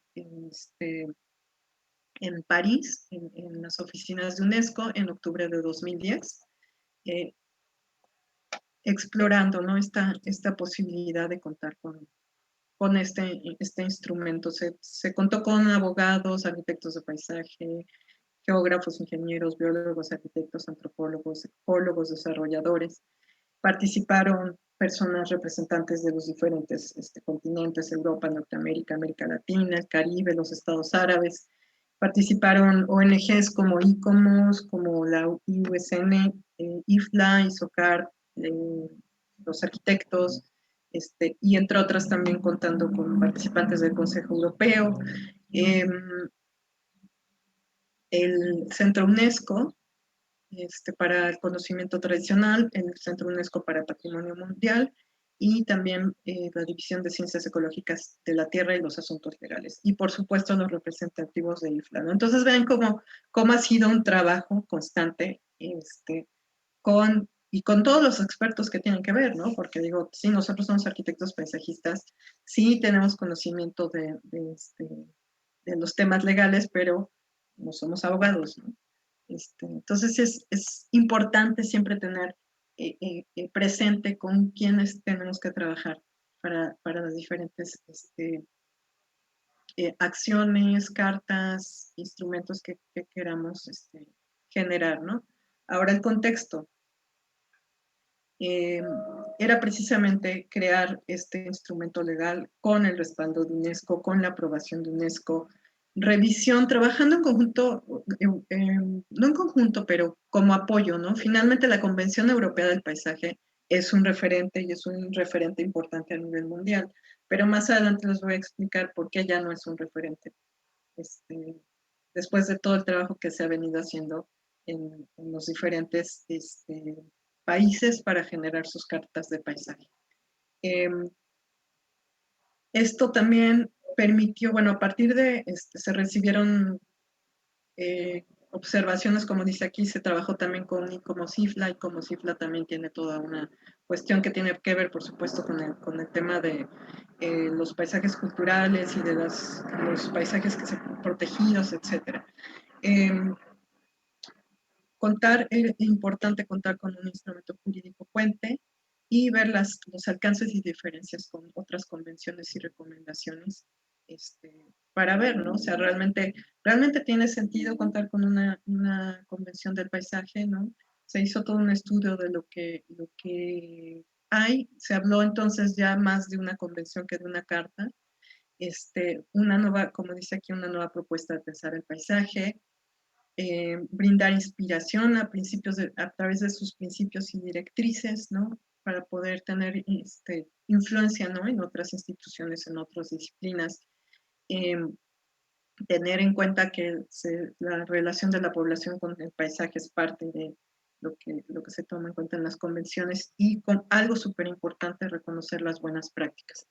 Speaker 2: París, en las oficinas de UNESCO, en octubre de 2010, explorando, ¿no?, esta posibilidad de contar con este instrumento. Se contó con abogados, arquitectos de paisaje, geógrafos, ingenieros, biólogos, arquitectos, antropólogos, ecólogos, desarrolladores. Participaron personas representantes de los diferentes continentes: Europa, Norteamérica, América Latina, el Caribe, los Estados Árabes. Participaron ONGs como ICOMOS, como la IUSN, IFLA, ISOCAR, los arquitectos, y entre otras también contando con participantes del Consejo Europeo, el Centro UNESCO para el Conocimiento Tradicional, el Centro UNESCO para Patrimonio Mundial, y también la División de Ciencias Ecológicas de la Tierra y los Asuntos Legales, y por supuesto los representativos de IFLA, ¿no? Entonces vean cómo ha sido un trabajo constante con todos los expertos que tienen que ver, ¿no? Porque digo, sí, nosotros somos arquitectos paisajistas, sí tenemos conocimiento de los temas legales, pero no somos abogados, ¿no? Entonces es importante siempre tener presente con quiénes tenemos que trabajar para las diferentes acciones, cartas, instrumentos que queramos generar, ¿no? Ahora, el contexto. Era precisamente crear este instrumento legal con el respaldo de UNESCO, con la aprobación de UNESCO, revisión, trabajando en conjunto, no en conjunto, pero como apoyo, ¿no? Finalmente la Convención Europea del Paisaje es un referente y es un referente importante a nivel mundial, pero más adelante les voy a explicar por qué ya no es un referente, después de todo el trabajo que se ha venido haciendo en los diferentes países para generar sus cartas de paisaje. Esto también permitió, bueno, a partir de, se recibieron observaciones, como dice aquí, se trabajó también con ICOMOS IFLA. ICOMOS IFLA también tiene toda una cuestión que tiene que ver, por supuesto, con el tema de los paisajes culturales y de los paisajes que se protegidos, etc. Es importante contar con un instrumento jurídico puente y ver los alcances y diferencias con otras convenciones y recomendaciones, para ver, ¿no? O sea, realmente tiene sentido contar con una convención del paisaje, ¿no? Se hizo todo un estudio de lo que hay. Se habló entonces ya más de una convención que de una carta. Una nueva, como dice aquí, una nueva propuesta de pensar el paisaje, brindar inspiración a través de sus principios y directrices, ¿no? Para poder tener influencia, ¿no?, en otras instituciones, en otras disciplinas. Tener en cuenta que la relación de la población con el paisaje es parte lo que se toma en cuenta en las convenciones, y con algo súper importante, reconocer las buenas prácticas.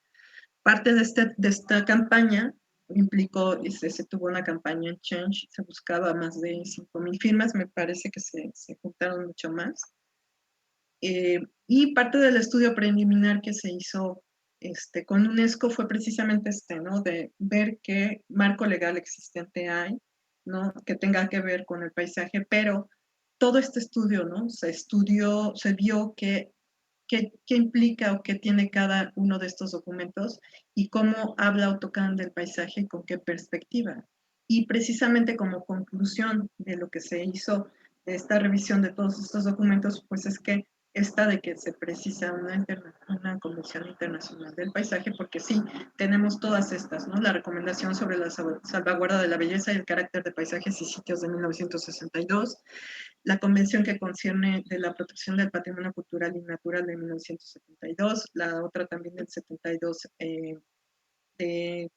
Speaker 2: Parte de esta campaña implicó, se tuvo una campaña en Change, se buscaba más de 5,000 firmas, me parece que se juntaron mucho más. Y parte del estudio preliminar que se hizo con UNESCO fue precisamente ¿no? De ver qué marco legal existente hay, ¿no? Que tenga que ver con el paisaje, pero todo este estudio, ¿no? Se estudió, se vio qué implica o qué tiene cada uno de estos documentos y cómo habla o tocan del paisaje y con qué perspectiva. Y precisamente como conclusión de lo que se hizo de esta revisión de todos estos documentos, pues es que esta de que se precisa una Convención Internacional del Paisaje, porque sí, tenemos todas estas, ¿no? La recomendación sobre la salvaguarda de la belleza y el carácter de paisajes y sitios de 1962, la Convención que concierne de la protección del patrimonio cultural y natural de 1972, la otra también del 72 de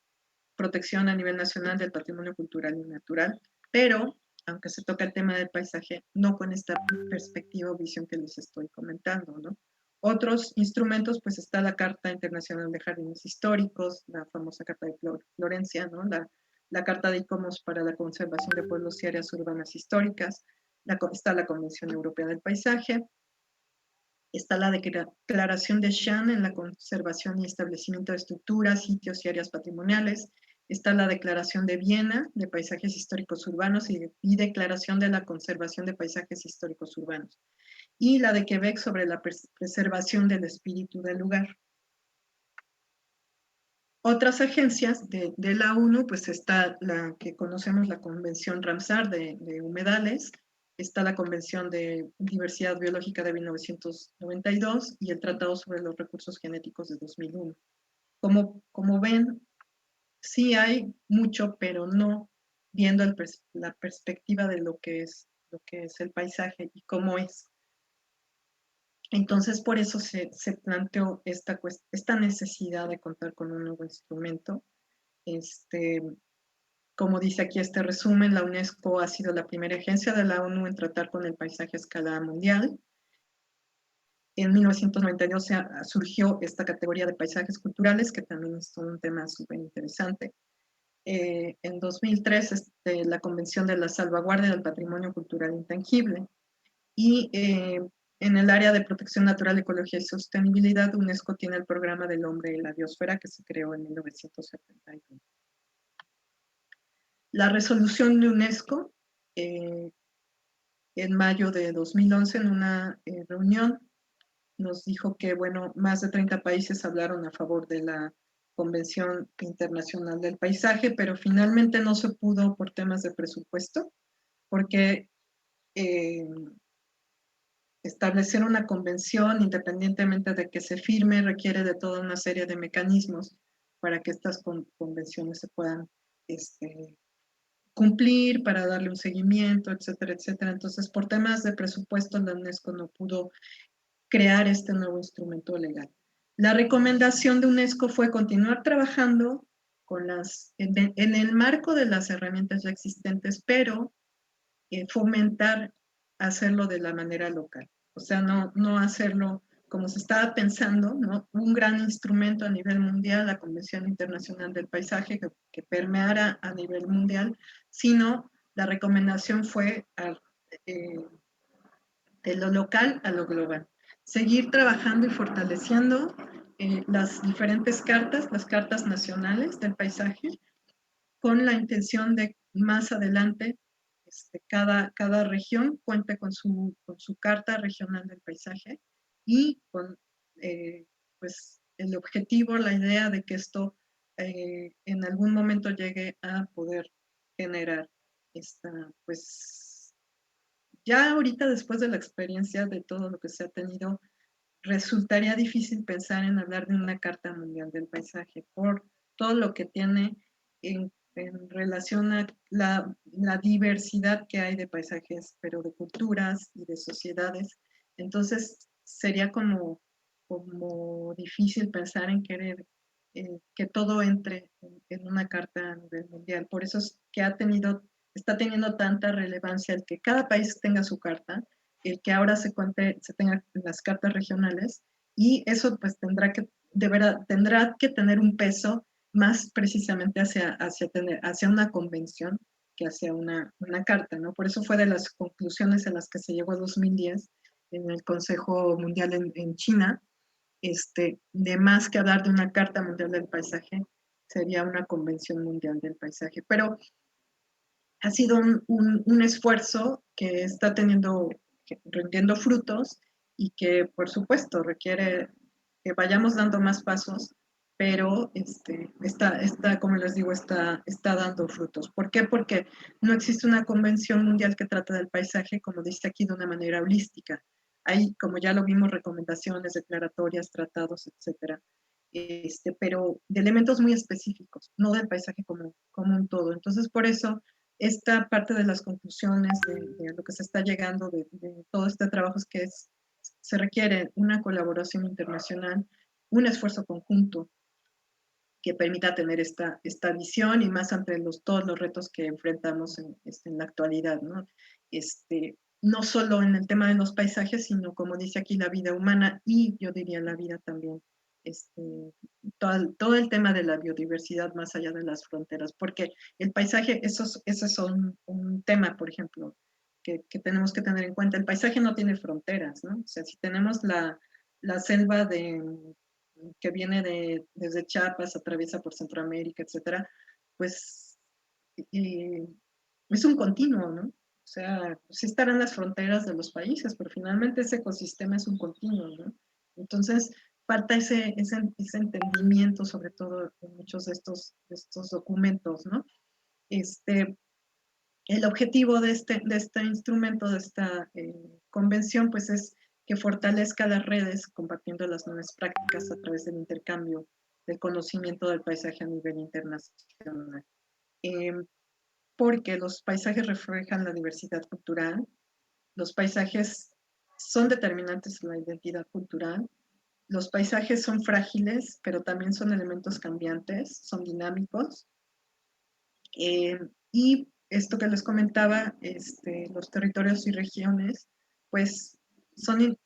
Speaker 2: protección a nivel nacional del patrimonio cultural y natural, pero aunque se toca el tema del paisaje, no con esta perspectiva o visión que les estoy comentando, ¿no? Otros instrumentos, pues está la Carta Internacional de Jardines Históricos, la famosa Carta de Florencia, ¿no? La Carta de ICOMOS para la conservación de pueblos y áreas urbanas históricas, está la Convención Europea del Paisaje, está la Declaración de Shan en la conservación y establecimiento de estructuras, sitios y áreas patrimoniales, está la Declaración de Viena de paisajes históricos urbanos y Declaración de la conservación de paisajes históricos urbanos, y la de Quebec sobre la preservación del espíritu del lugar. Otras agencias de la ONU, pues está la que conocemos, la Convención Ramsar de humedales, está la Convención de Diversidad Biológica de 1992 y el Tratado sobre los Recursos Genéticos de 2001. Como ven, sí hay mucho, pero no viendo la perspectiva de lo que es el paisaje y cómo es. Entonces, por eso se planteó esta necesidad de contar con un nuevo instrumento. Como dice aquí este resumen, la UNESCO ha sido la primera agencia de la ONU en tratar con el paisaje a escala mundial. En 1992 surgió esta categoría de paisajes culturales, que también es un tema súper interesante. En 2003, la Convención de la Salvaguardia del Patrimonio Cultural Intangible. Y en el área de protección natural, ecología y sostenibilidad, UNESCO tiene el programa del hombre y la biosfera, que se creó en 1971. La resolución de UNESCO, en mayo de 2011, en una reunión, nos dijo que, bueno, más de 30 países hablaron a favor de la Convención Internacional del Paisaje, pero finalmente no se pudo por temas de presupuesto, porque establecer una convención, independientemente de que se firme, requiere de toda una serie de mecanismos para que estas convenciones se puedan cumplir, para darle un seguimiento, etcétera, etcétera. Entonces, por temas de presupuesto, la UNESCO no pudo crear este nuevo instrumento legal. La recomendación de UNESCO fue continuar trabajando en el marco de las herramientas ya existentes, pero fomentar hacerlo de la manera local. O sea, no hacerlo como se estaba pensando, ¿no? Un gran instrumento a nivel mundial, la Convención Internacional del Paisaje, que permeara a nivel mundial, sino la recomendación fue de lo local a lo global. Seguir trabajando y fortaleciendo las diferentes cartas, las cartas nacionales del paisaje, con la intención de más adelante cada región cuente con su carta regional del paisaje y con pues el objetivo, la idea de que esto en algún momento llegue a poder generar pues ya ahorita, después de la experiencia de todo lo que se ha tenido, resultaría difícil pensar en hablar de una Carta Mundial del Paisaje por todo lo que tiene en relación a la diversidad que hay de paisajes, pero de culturas y de sociedades. Entonces, sería como difícil pensar en querer que todo entre en una carta a nivel mundial. Por eso es que está teniendo tanta relevancia el que cada país tenga su carta, el que ahora se tenga las cartas regionales, y eso pues tendrá que tener un peso más precisamente hacia una convención que hacia una carta, ¿no? Por eso fue de las conclusiones en las que se llegó en 2010 en el Consejo Mundial en China, de más que hablar de una Carta Mundial del Paisaje, sería una Convención Mundial del Paisaje. Pero ha sido un esfuerzo que está rindiendo frutos y que, por supuesto, requiere que vayamos dando más pasos, pero como les digo, está dando frutos. ¿Por qué? Porque no existe una convención mundial que trate del paisaje, como dice aquí, de una manera holística. Hay, como ya lo vimos, recomendaciones, declaratorias, tratados, etcétera, pero de elementos muy específicos, no del paisaje como un todo. Entonces, por eso esta parte de las conclusiones de lo que se está llegando de todo este trabajo es que se requiere una colaboración internacional, un esfuerzo conjunto que permita tener esta visión y más ante todos los retos que enfrentamos en la actualidad, ¿no? No solo en el tema de los paisajes, sino como dice aquí, la vida humana y yo diría la vida también, todo el tema de la biodiversidad más allá de las fronteras, porque el paisaje, eso es un tema, por ejemplo, que tenemos que tener en cuenta. El paisaje no tiene fronteras, ¿no? O sea, si tenemos la selva que viene desde Chiapas, atraviesa por Centroamérica, etcétera, pues es un continuo, ¿no? O sea, sí estarán las fronteras de los países, pero finalmente ese ecosistema es un continuo, ¿no? Entonces, falta ese entendimiento, sobre todo en muchos de estos documentos, ¿no? El objetivo de este instrumento, de esta convención, pues es que fortalezca las redes compartiendo las nuevas prácticas a través del intercambio del conocimiento del paisaje a nivel internacional. Porque los paisajes reflejan la diversidad cultural, los paisajes son determinantes en la identidad cultural, los paisajes son frágiles, pero también son elementos cambiantes, son dinámicos, y esto que les comentaba, los territorios y regiones, pues son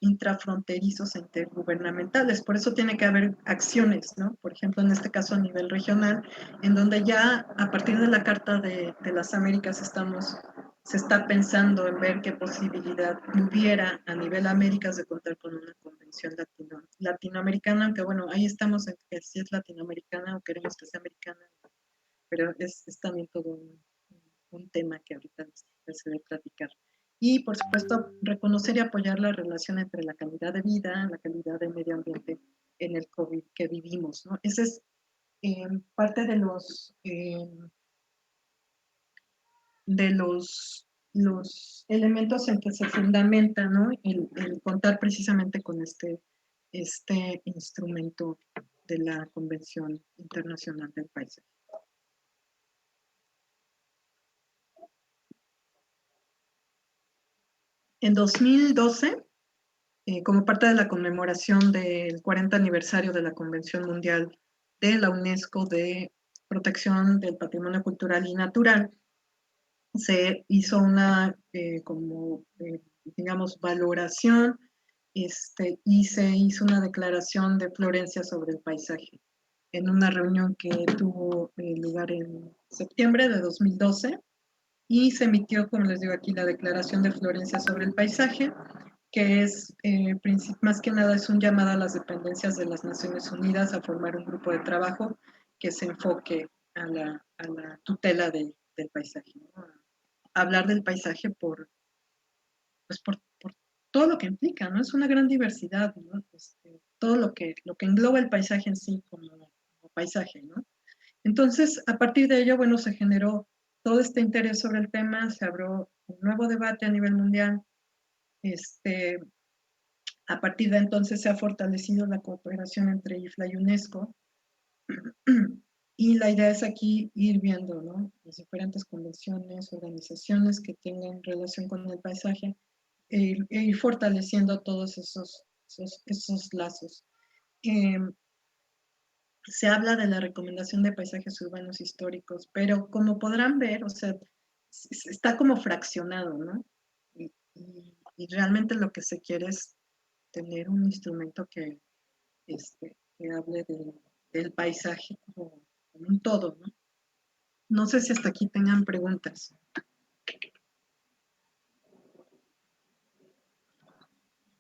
Speaker 2: intrafronterizos e intergubernamentales, por eso tiene que haber acciones, ¿no? Por ejemplo, en este caso a nivel regional, en donde ya a partir de la Carta de las Américas se está pensando en ver qué posibilidad hubiera a nivel Américas de contar con una convención latinoamericana, aunque bueno, ahí estamos en que si es latinoamericana o queremos que sea americana, pero es también todo un tema que ahorita les voy a platicar. Y, por supuesto, reconocer y apoyar la relación entre la calidad de vida, la calidad del medio ambiente en el COVID que vivimos, ¿no? Ese es parte de los elementos en que se fundamenta, ¿no? El contar precisamente con este instrumento de la Convención Internacional del Paisaje. En 2012, como parte de la conmemoración del 40 aniversario de la Convención Mundial de la UNESCO de Protección del Patrimonio Cultural y Natural, se hizo una, digamos, valoración y se hizo una declaración de Florencia sobre el paisaje en una reunión que tuvo lugar en septiembre de 2012 y se emitió, como les digo aquí, la Declaración de Florencia sobre el Paisaje, que es, más que nada, es un llamado a las dependencias de las Naciones Unidas a formar un grupo de trabajo que se enfoque a la tutela del paisaje, ¿no? Hablar del paisaje pues por todo lo que implica, ¿no? Es una gran diversidad, ¿no? Todo lo que engloba el paisaje en sí como paisaje, ¿no? Entonces, a partir de ello, bueno, se generó todo este interés sobre el tema, se abrió un nuevo debate a nivel mundial. A partir de entonces se ha fortalecido la cooperación entre IFLA y UNESCO. Y la idea es aquí ir viendo, ¿no? Las diferentes convenciones, organizaciones que tengan relación con el paisaje e ir fortaleciendo todos esos lazos. Se habla de la recomendación de paisajes urbanos históricos, pero como podrán ver, o sea, está como fraccionado, ¿no? Y realmente lo que se quiere es tener un instrumento que hable del paisaje como un todo, ¿no? No sé si hasta aquí tengan preguntas.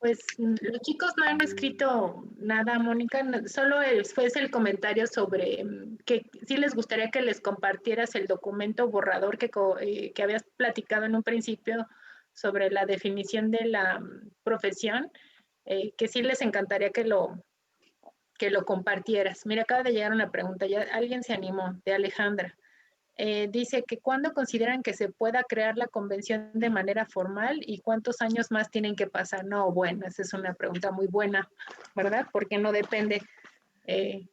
Speaker 1: Pues los chicos no han escrito nada, Mónica, solo fue el comentario sobre que sí les gustaría que les compartieras el documento borrador que habías platicado en un principio sobre la definición de la profesión, que sí les encantaría que lo compartieras. Mira, acaba de llegar una pregunta, ya alguien se animó, de Alejandra. Dice que cuándo consideran que se pueda crear la convención de manera formal y cuántos años más tienen que pasar. No, bueno, esa es una pregunta muy buena, ¿verdad? Porque no depende eh,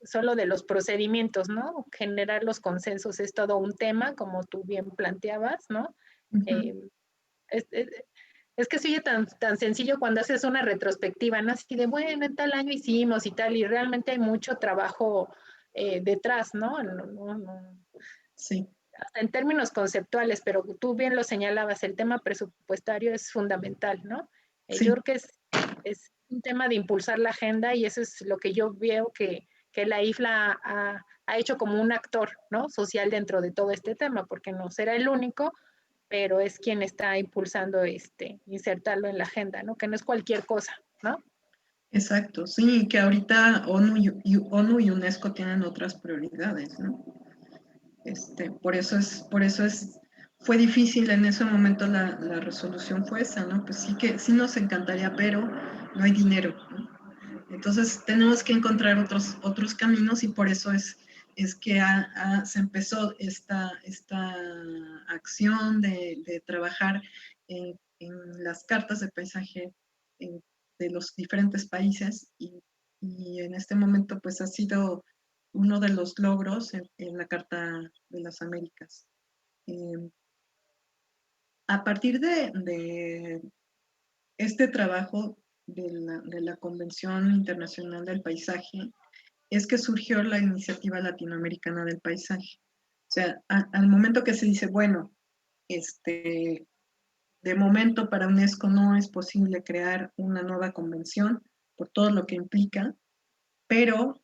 Speaker 1: solo de los procedimientos, ¿no? Generar los consensos es todo un tema, como tú bien planteabas, ¿no? Eh, es, es, es, que se oye tan sencillo cuando haces una retrospectiva, ¿no? Así de, bueno, en tal año hicimos y tal, y realmente hay mucho trabajo detrás, ¿no?
Speaker 2: Sí.
Speaker 1: Hasta en términos conceptuales, pero tú bien lo señalabas, el tema presupuestario es fundamental, ¿no? Yo
Speaker 2: Sí,
Speaker 1: creo que es un tema de impulsar la agenda y eso es lo que yo veo que la IFLA ha hecho como un actor, ¿no? Social dentro de todo este tema, porque no será el único, pero es quien está impulsando insertarlo en la agenda, ¿no? Que no es cualquier cosa, ¿no?
Speaker 2: exacto. Sí, que ahorita ONU y UNESCO tienen otras prioridades, ¿no? Fue difícil en ese momento la resolución fue esa, ¿no? Pues sí que sí nos encantaría, pero no hay dinero, ¿no? Entonces tenemos que encontrar otros caminos y por eso es que se empezó esta acción de trabajar en las cartas de paisaje de los diferentes países y en este momento pues ha sido uno de los logros en la Carta de las Américas. Eh, a partir de este trabajo de la Convención Internacional del Paisaje, es que surgió la iniciativa latinoamericana del paisaje. O sea, al momento que se dice, bueno, de momento para UNESCO no es posible crear una nueva convención por todo lo que implica, pero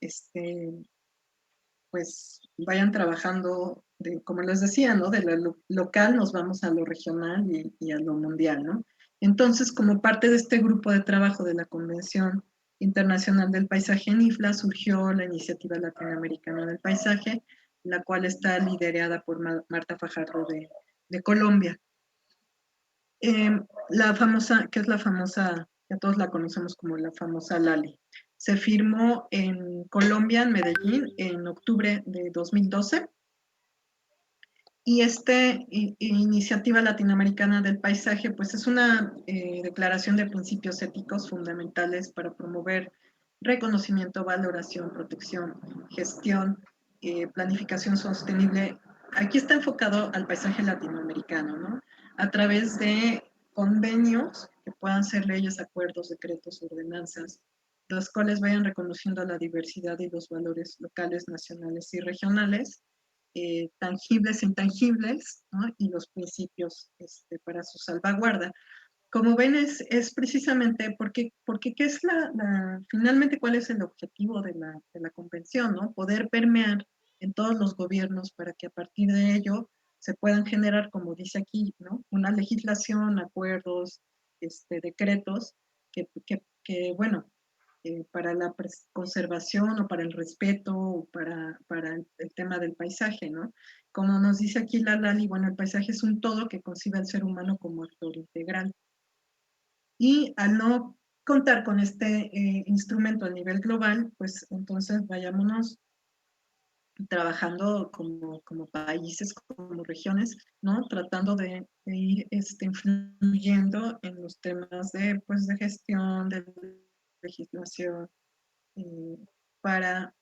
Speaker 2: pues vayan trabajando, como les decía, ¿no? De lo local nos vamos a lo regional y a lo mundial, ¿no? Entonces, como parte de este grupo de trabajo de la Convención Internacional del Paisaje en IFLA, surgió la Iniciativa Latinoamericana del Paisaje, la cual está liderada por Marta Fajardo de Colombia. La famosa, que es la famosa, ya todos la conocemos como la famosa Lali. Se firmó en Colombia, en Medellín, en octubre de 2012. Y esta iniciativa latinoamericana del paisaje, pues es una declaración de principios éticos fundamentales para promover reconocimiento, valoración, protección, gestión, planificación sostenible. Aquí está enfocado al paisaje latinoamericano, ¿no? A través de convenios que puedan ser leyes, acuerdos, decretos, ordenanzas, los cuales vayan reconociendo la diversidad y los valores locales, nacionales y regionales, tangibles e intangibles, ¿no? Y los principios para su salvaguarda. Como ven, es precisamente porque ¿qué es finalmente cuál es el objetivo de la convención, ¿no? Poder permear en todos los gobiernos para que a partir de ello se puedan generar, como dice aquí, ¿no? Una legislación, acuerdos, decretos que bueno, para la conservación o para el respeto o para el tema del paisaje, ¿no? Como nos dice aquí la Lali, bueno, el paisaje es un todo que concibe al ser humano como actor integral. Y al no contar con este instrumento a nivel global, pues entonces vayámonos trabajando como países, como regiones, ¿no? Tratando de ir influyendo en los temas pues, de gestión, de legislación, para,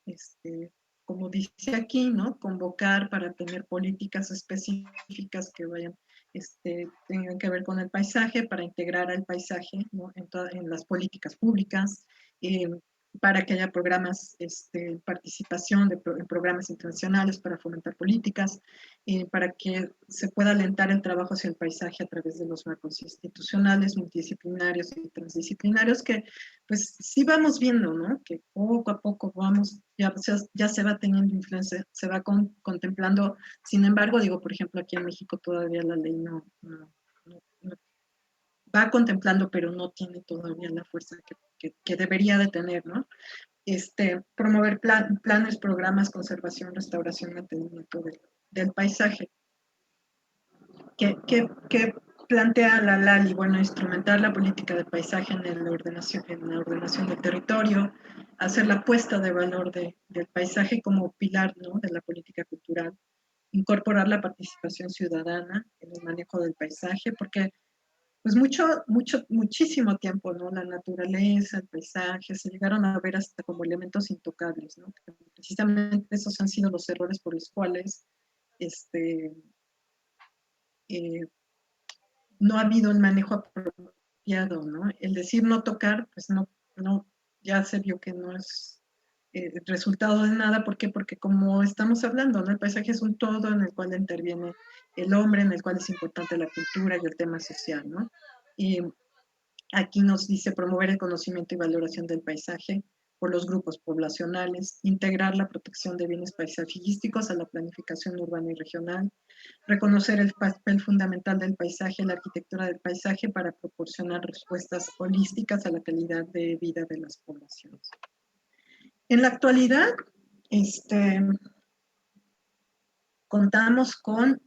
Speaker 2: como dice aquí, ¿no? Convocar para tener políticas específicas que vayan, tengan que ver con el paisaje, para integrar al paisaje, ¿no? En las políticas públicas, para que haya programas, participación en programas internacionales para fomentar políticas, para que se pueda alentar el trabajo hacia el paisaje a través de los marcos institucionales, multidisciplinarios y transdisciplinarios, que pues sí vamos viendo, ¿no? Que poco a poco vamos, ya se va teniendo influencia, se va contemplando. Sin embargo, digo, por ejemplo, aquí en México todavía la ley no va contemplando, pero no tiene todavía la fuerza que debería de tener, ¿no? Promover planes, programas, conservación, restauración, mantenimiento del paisaje. ¿Qué plantea la LALI? Bueno, instrumentar la política de paisaje en la ordenación del territorio, hacer la puesta de valor del paisaje como pilar, ¿no?, de la política cultural, incorporar la participación ciudadana en el manejo del paisaje, porque pues muchísimo tiempo, ¿no? La naturaleza, el paisaje, se llegaron a ver hasta como elementos intocables, ¿no? Precisamente esos han sido los errores por los cuales eh, no ha habido el manejo apropiado, ¿no? El decir no tocar, pues no, ya se vio que no es resultado de nada. ¿Por qué? Porque como estamos hablando, ¿no? El paisaje es un todo en el cual interviene el hombre, en el cual es importante la cultura y el tema social, ¿no? Y aquí nos dice promover el conocimiento y valoración del paisaje por los grupos poblacionales, integrar la protección de bienes paisajísticos a la planificación urbana y regional, reconocer el papel fundamental del paisaje y la arquitectura del paisaje para proporcionar respuestas holísticas a la calidad de vida de las poblaciones. En la actualidad, contamos con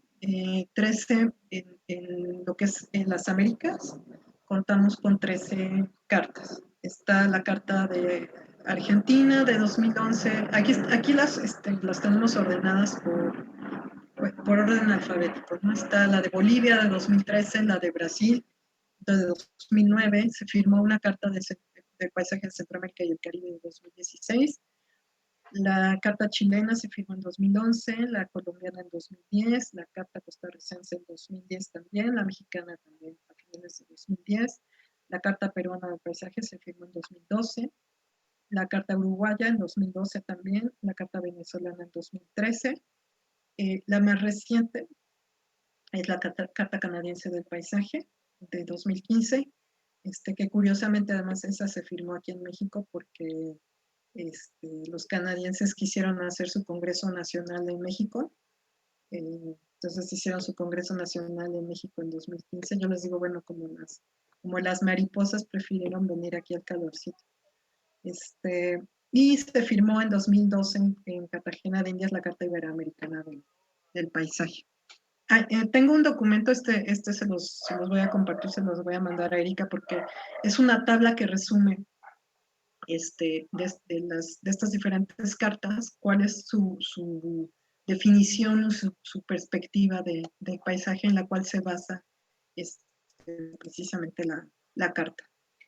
Speaker 2: 13, en lo que es en las Américas, contamos con 13 cartas. Está la carta de Argentina de 2011. Aquí las tenemos ordenadas por orden alfabético, ¿no? Está la de Bolivia de 2013, la de Brasil de 2009. Se firmó una carta de paisaje de Centroamérica y el Caribe de 2016. La carta chilena se firmó en 2011, la colombiana en 2010, la carta costarricense en 2010 también, la mexicana también a finales de 2010, la carta peruana del paisaje se firmó en 2012, la carta uruguaya en 2012 también, la carta venezolana en 2013, la más reciente es la carta canadiense del paisaje de 2015, que curiosamente además esa se firmó aquí en México porque los canadienses quisieron hacer su Congreso Nacional en México, entonces hicieron su Congreso Nacional en México en 2015. Yo les digo, bueno, como las mariposas prefirieron venir aquí al calorcito. Y se firmó en 2012 en Cartagena de Indias la Carta Iberoamericana del Paisaje. Tengo un documento, se los voy a compartir, se los voy a mandar a Erika porque es una tabla que resume de estas diferentes cartas, cuál es su definición, su perspectiva del paisaje en la cual se basa precisamente la carta.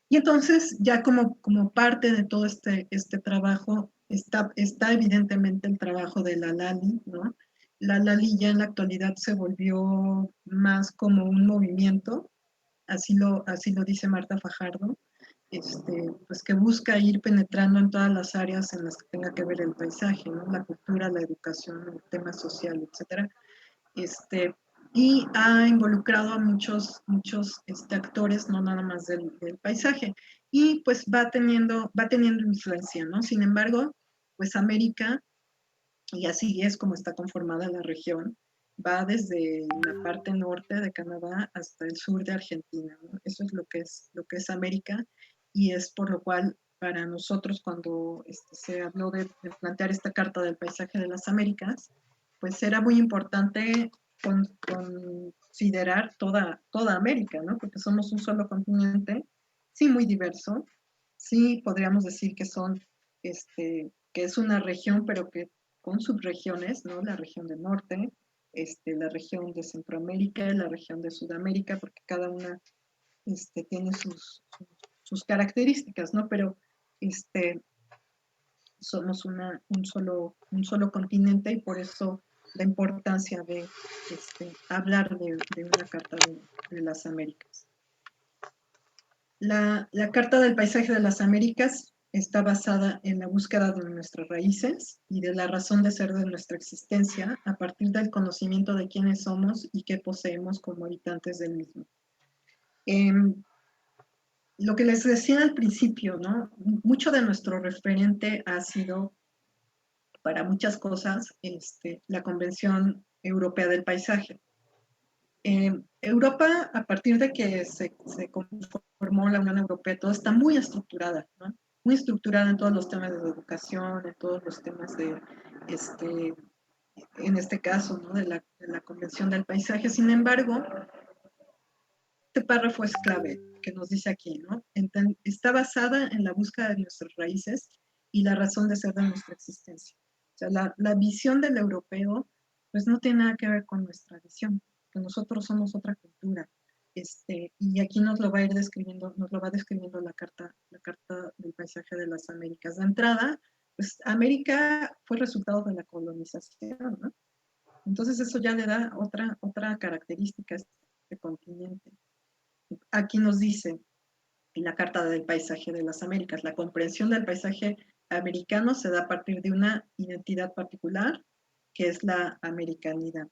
Speaker 2: Y entonces, ya como parte de todo este trabajo, está evidentemente el trabajo de la LALI, ¿no? La LALI ya en la actualidad se volvió más como un movimiento, así lo dice Marta Fajardo, pues que busca ir penetrando en todas las áreas en las que tenga que ver el paisaje, ¿no? La cultura, la educación, el tema social, etcétera. Y ha involucrado a muchos actores, no nada más del paisaje, y pues va teniendo influencia, ¿no? Sin embargo, pues América, y así es como está conformada la región, va desde la parte norte de Canadá hasta el sur de Argentina, ¿no? Eso es lo que es América, y es por lo cual para nosotros cuando se habló de plantear esta carta del paisaje de las Américas, pues era muy importante considerar toda América, ¿no? Porque somos un solo continente, sí muy diverso, sí podríamos decir que que es una región, pero que con subregiones, ¿no? La región del norte, la región de Centroamérica, la región de Sudamérica, porque cada una tiene sus características, ¿no? Pero somos un solo continente y por eso la importancia de hablar de una carta de las Américas. La Carta del Paisaje de las Américas está basada en la búsqueda de nuestras raíces y de la razón de ser de nuestra existencia a partir del conocimiento de quiénes somos y qué poseemos como habitantes del mismo. Lo que les decía al principio, ¿no? Mucho de nuestro referente ha sido para muchas cosas la Convención Europea del Paisaje. Europa, a partir de que se conformó la Unión Europea, todo está muy estructurada, ¿no? Muy estructurada en todos los temas de educación, en todos los temas de, en este caso, ¿no? de la Convención del Paisaje. Sin embargo, este párrafo es clave que nos dice aquí, ¿no? Está basada en la búsqueda de nuestras raíces y la razón de ser de nuestra existencia. O sea, la visión del europeo, pues no tiene nada que ver con nuestra visión, que nosotros somos otra cultura. Y aquí nos lo va a ir describiendo, nos lo va describiendo la carta del paisaje de las Américas. De entrada, pues América fue resultado de la colonización, ¿no? Entonces eso ya le da otra característica a este continente. Aquí nos dice en la Carta del Paisaje de las Américas, la comprensión del paisaje americano se da a partir de una identidad particular, que es la americanidad.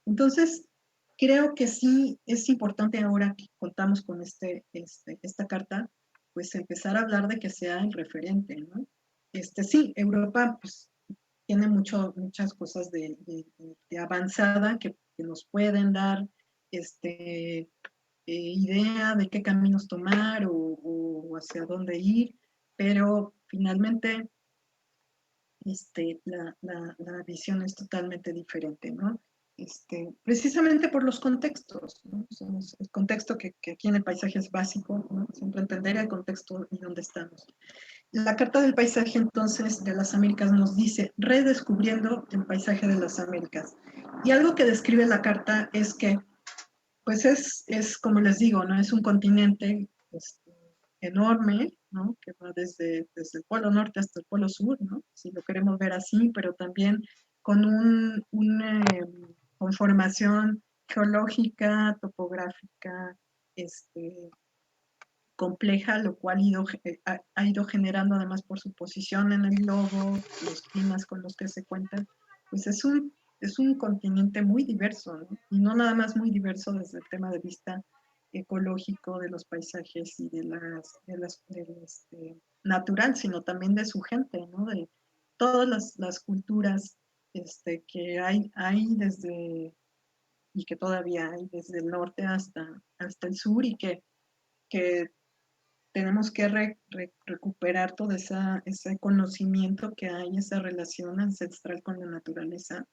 Speaker 2: Entonces, creo que sí es importante ahora que contamos con esta carta, pues empezar a hablar de que sea el referente, ¿no? Sí, Europa pues, tiene muchas cosas de avanzada que nos pueden dar idea de qué caminos tomar o hacia dónde ir, pero finalmente la visión es totalmente diferente, ¿no? Precisamente por los contextos, ¿no? El contexto que aquí en el paisaje es básico, ¿no? Siempre entender el contexto y dónde estamos. La Carta del Paisaje, entonces, de las Américas nos dice, redescubriendo el paisaje de las Américas. Y algo que describe la carta es que pues es como les digo, ¿no? Es un continente enorme, ¿no? Que va desde el polo norte hasta el polo sur, ¿no? Si lo queremos ver así, pero también con una conformación geológica, topográfica, compleja, lo cual ha ido generando además por su posición en el globo, los climas con los que se cuentan, pues es un continente muy diverso, ¿no? Y no nada más muy diverso desde el tema de vista ecológico de los paisajes y natural, sino también de su gente, ¿no? De todas las culturas que hay desde, y que todavía hay desde el norte hasta el sur y que tenemos que recuperar todo ese conocimiento que hay, esa relación ancestral con la naturaleza,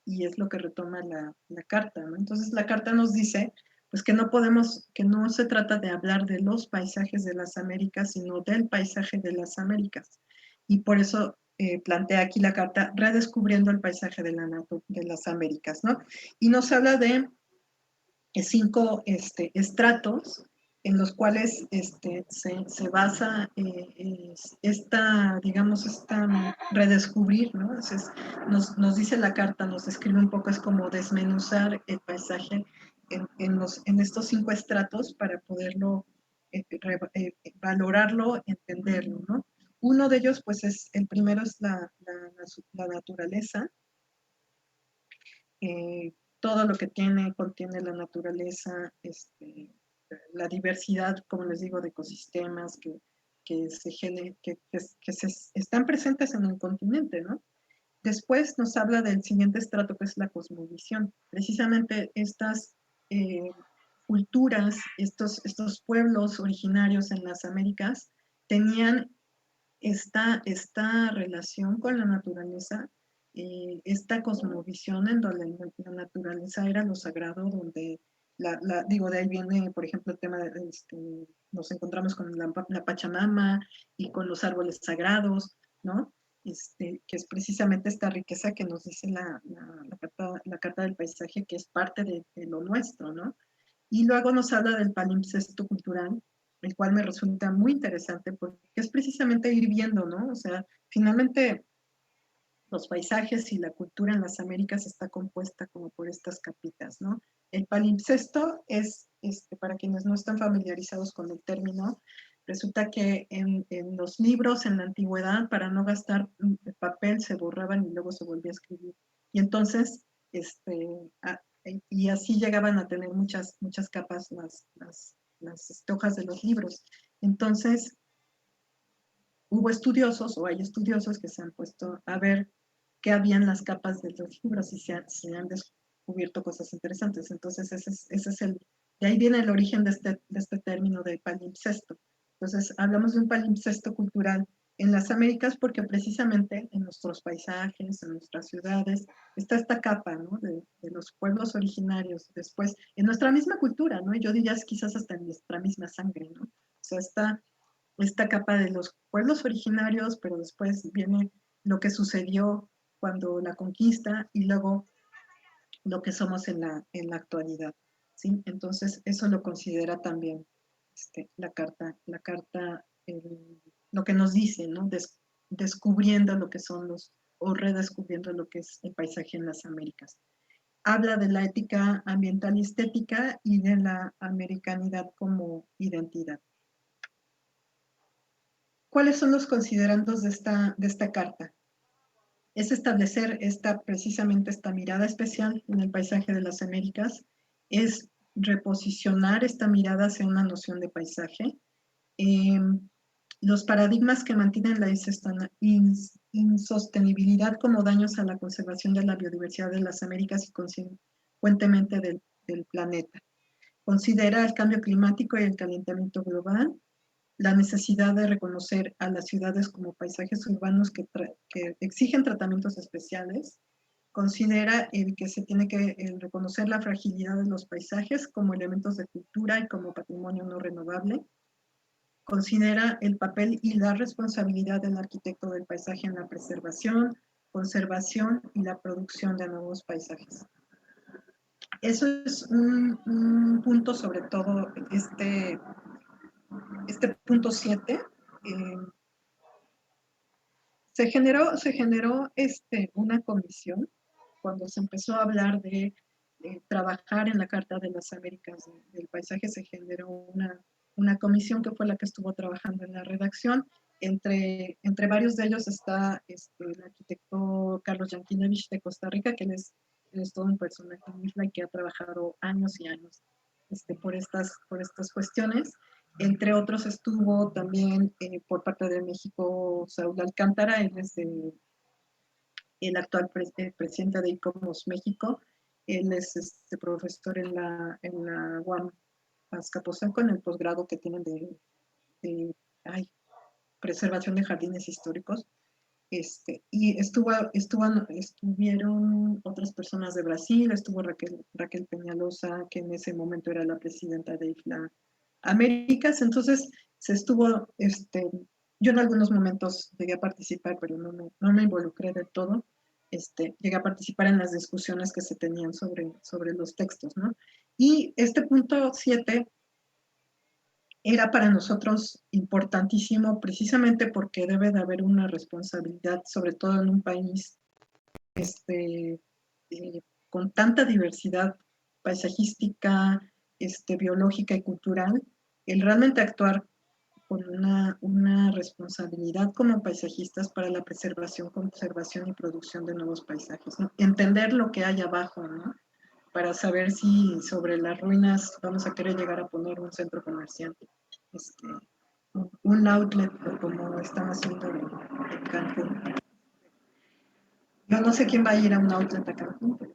Speaker 2: y es lo que retoma la carta, ¿no? Entonces la carta nos dice, pues que no se trata de hablar de los paisajes de las Américas, sino del paisaje de las Américas. Y por eso plantea aquí la carta, redescubriendo el paisaje de las Américas, ¿no? Y nos habla de 5 estratos en los cuales se basa digamos, redescubrir, ¿no? Entonces, nos dice la carta, nos describe un poco, es como desmenuzar el paisaje en estos 5 estratos para poderlo valorarlo, entenderlo, ¿no? Uno de ellos, pues, el primero es la naturaleza, todo lo que contiene la naturaleza, la diversidad, como les digo, de ecosistemas que están presentes en el continente, ¿no? Después nos habla del siguiente estrato, que es la cosmovisión. Precisamente estas culturas, estos pueblos originarios en las Américas tenían esta relación con la naturaleza, esta cosmovisión en donde la naturaleza era lo sagrado, donde, digo, de ahí viene, por ejemplo, el tema de, nos encontramos con la Pachamama y con los árboles sagrados, ¿no? Que es precisamente esta riqueza que nos dice la carta del paisaje, que es parte de lo nuestro, ¿no? Y luego nos habla del palimpsesto cultural, el cual me resulta muy interesante porque es precisamente ir viendo, ¿no? O sea, finalmente los paisajes y la cultura en las Américas está compuesta como por estas capitas, ¿no? El palimpsesto es, para quienes no están familiarizados con el término, Resulta que en los libros en la antigüedad, para no gastar papel, se borraban y luego se volvía a escribir. Y entonces, y así llegaban a tener muchas capas las hojas de los libros. Entonces, hubo estudiosos, o hay estudiosos que se han puesto a ver qué había en las capas de los libros y se han descubierto cosas interesantes. Entonces, ese es de ahí viene el origen de este término de palimpsesto. Entonces, hablamos de un palimpsesto cultural en las Américas porque precisamente en nuestros paisajes, en nuestras ciudades, está esta capa, ¿no? de los pueblos originarios, después, en nuestra misma cultura, ¿no? Yo diría quizás hasta en nuestra misma sangre, ¿no? O sea, esta capa de los pueblos originarios, pero después viene lo que sucedió cuando la conquista y luego lo que somos en la actualidad, ¿sí? Entonces, eso lo considera también la carta lo que nos dice, ¿no? Descubriendo lo que son o redescubriendo lo que es el paisaje en las Américas. Habla de la ética ambiental y estética y de la americanidad como identidad. ¿Cuáles son los considerandos de esta carta? Es establecer precisamente esta mirada especial en el paisaje de las Américas, es reposicionar esta mirada hacia una noción de paisaje. Los paradigmas que mantienen la insostenibilidad como daños a la conservación de la biodiversidad de las Américas y consecuentemente del planeta. Considera el cambio climático y el calentamiento global, la necesidad de reconocer a las ciudades como paisajes urbanos que exigen tratamientos especiales, considera que se tiene que reconocer la fragilidad de los paisajes como elementos de cultura y como patrimonio no renovable, considera el papel y la responsabilidad del arquitecto del paisaje en la preservación, conservación y la producción de nuevos paisajes. Eso es un punto, sobre todo este punto 7, se generó una comisión cuando se empezó a hablar de trabajar en la Carta de las Américas del Paisaje. Se generó una comisión que fue la que estuvo trabajando en la redacción. Entre varios de ellos está el arquitecto Carlos Yankinevich de Costa Rica, que él es todo un personaje y que ha trabajado años y años por estas cuestiones. Entre otros estuvo también por parte de México Saúl Alcántara, él es el actual presidente de ICOMOS México. Él es profesor en la UAM Azcapotzalco, en el posgrado que tienen de preservación de jardines históricos. Y estuvieron otras personas de Brasil, estuvo Raquel Peñalosa, que en ese momento era la presidenta de IFLA Américas. Entonces se estuvo, yo en algunos momentos llegué a participar, pero no me involucré del todo. Llegué a participar en las discusiones que se tenían sobre los textos, ¿no? Y este punto 7 era para nosotros importantísimo precisamente porque debe de haber una responsabilidad, sobre todo en un país con tanta diversidad paisajística, biológica y cultural, el realmente actuar con una responsabilidad como paisajistas para la preservación, conservación y producción de nuevos paisajes, ¿no? Entender lo que hay abajo, ¿no? Para saber si sobre las ruinas vamos a querer llegar a poner un centro comercial, un outlet, como están haciendo en Cancún. Yo no sé quién va a ir a un outlet a Cancún, pero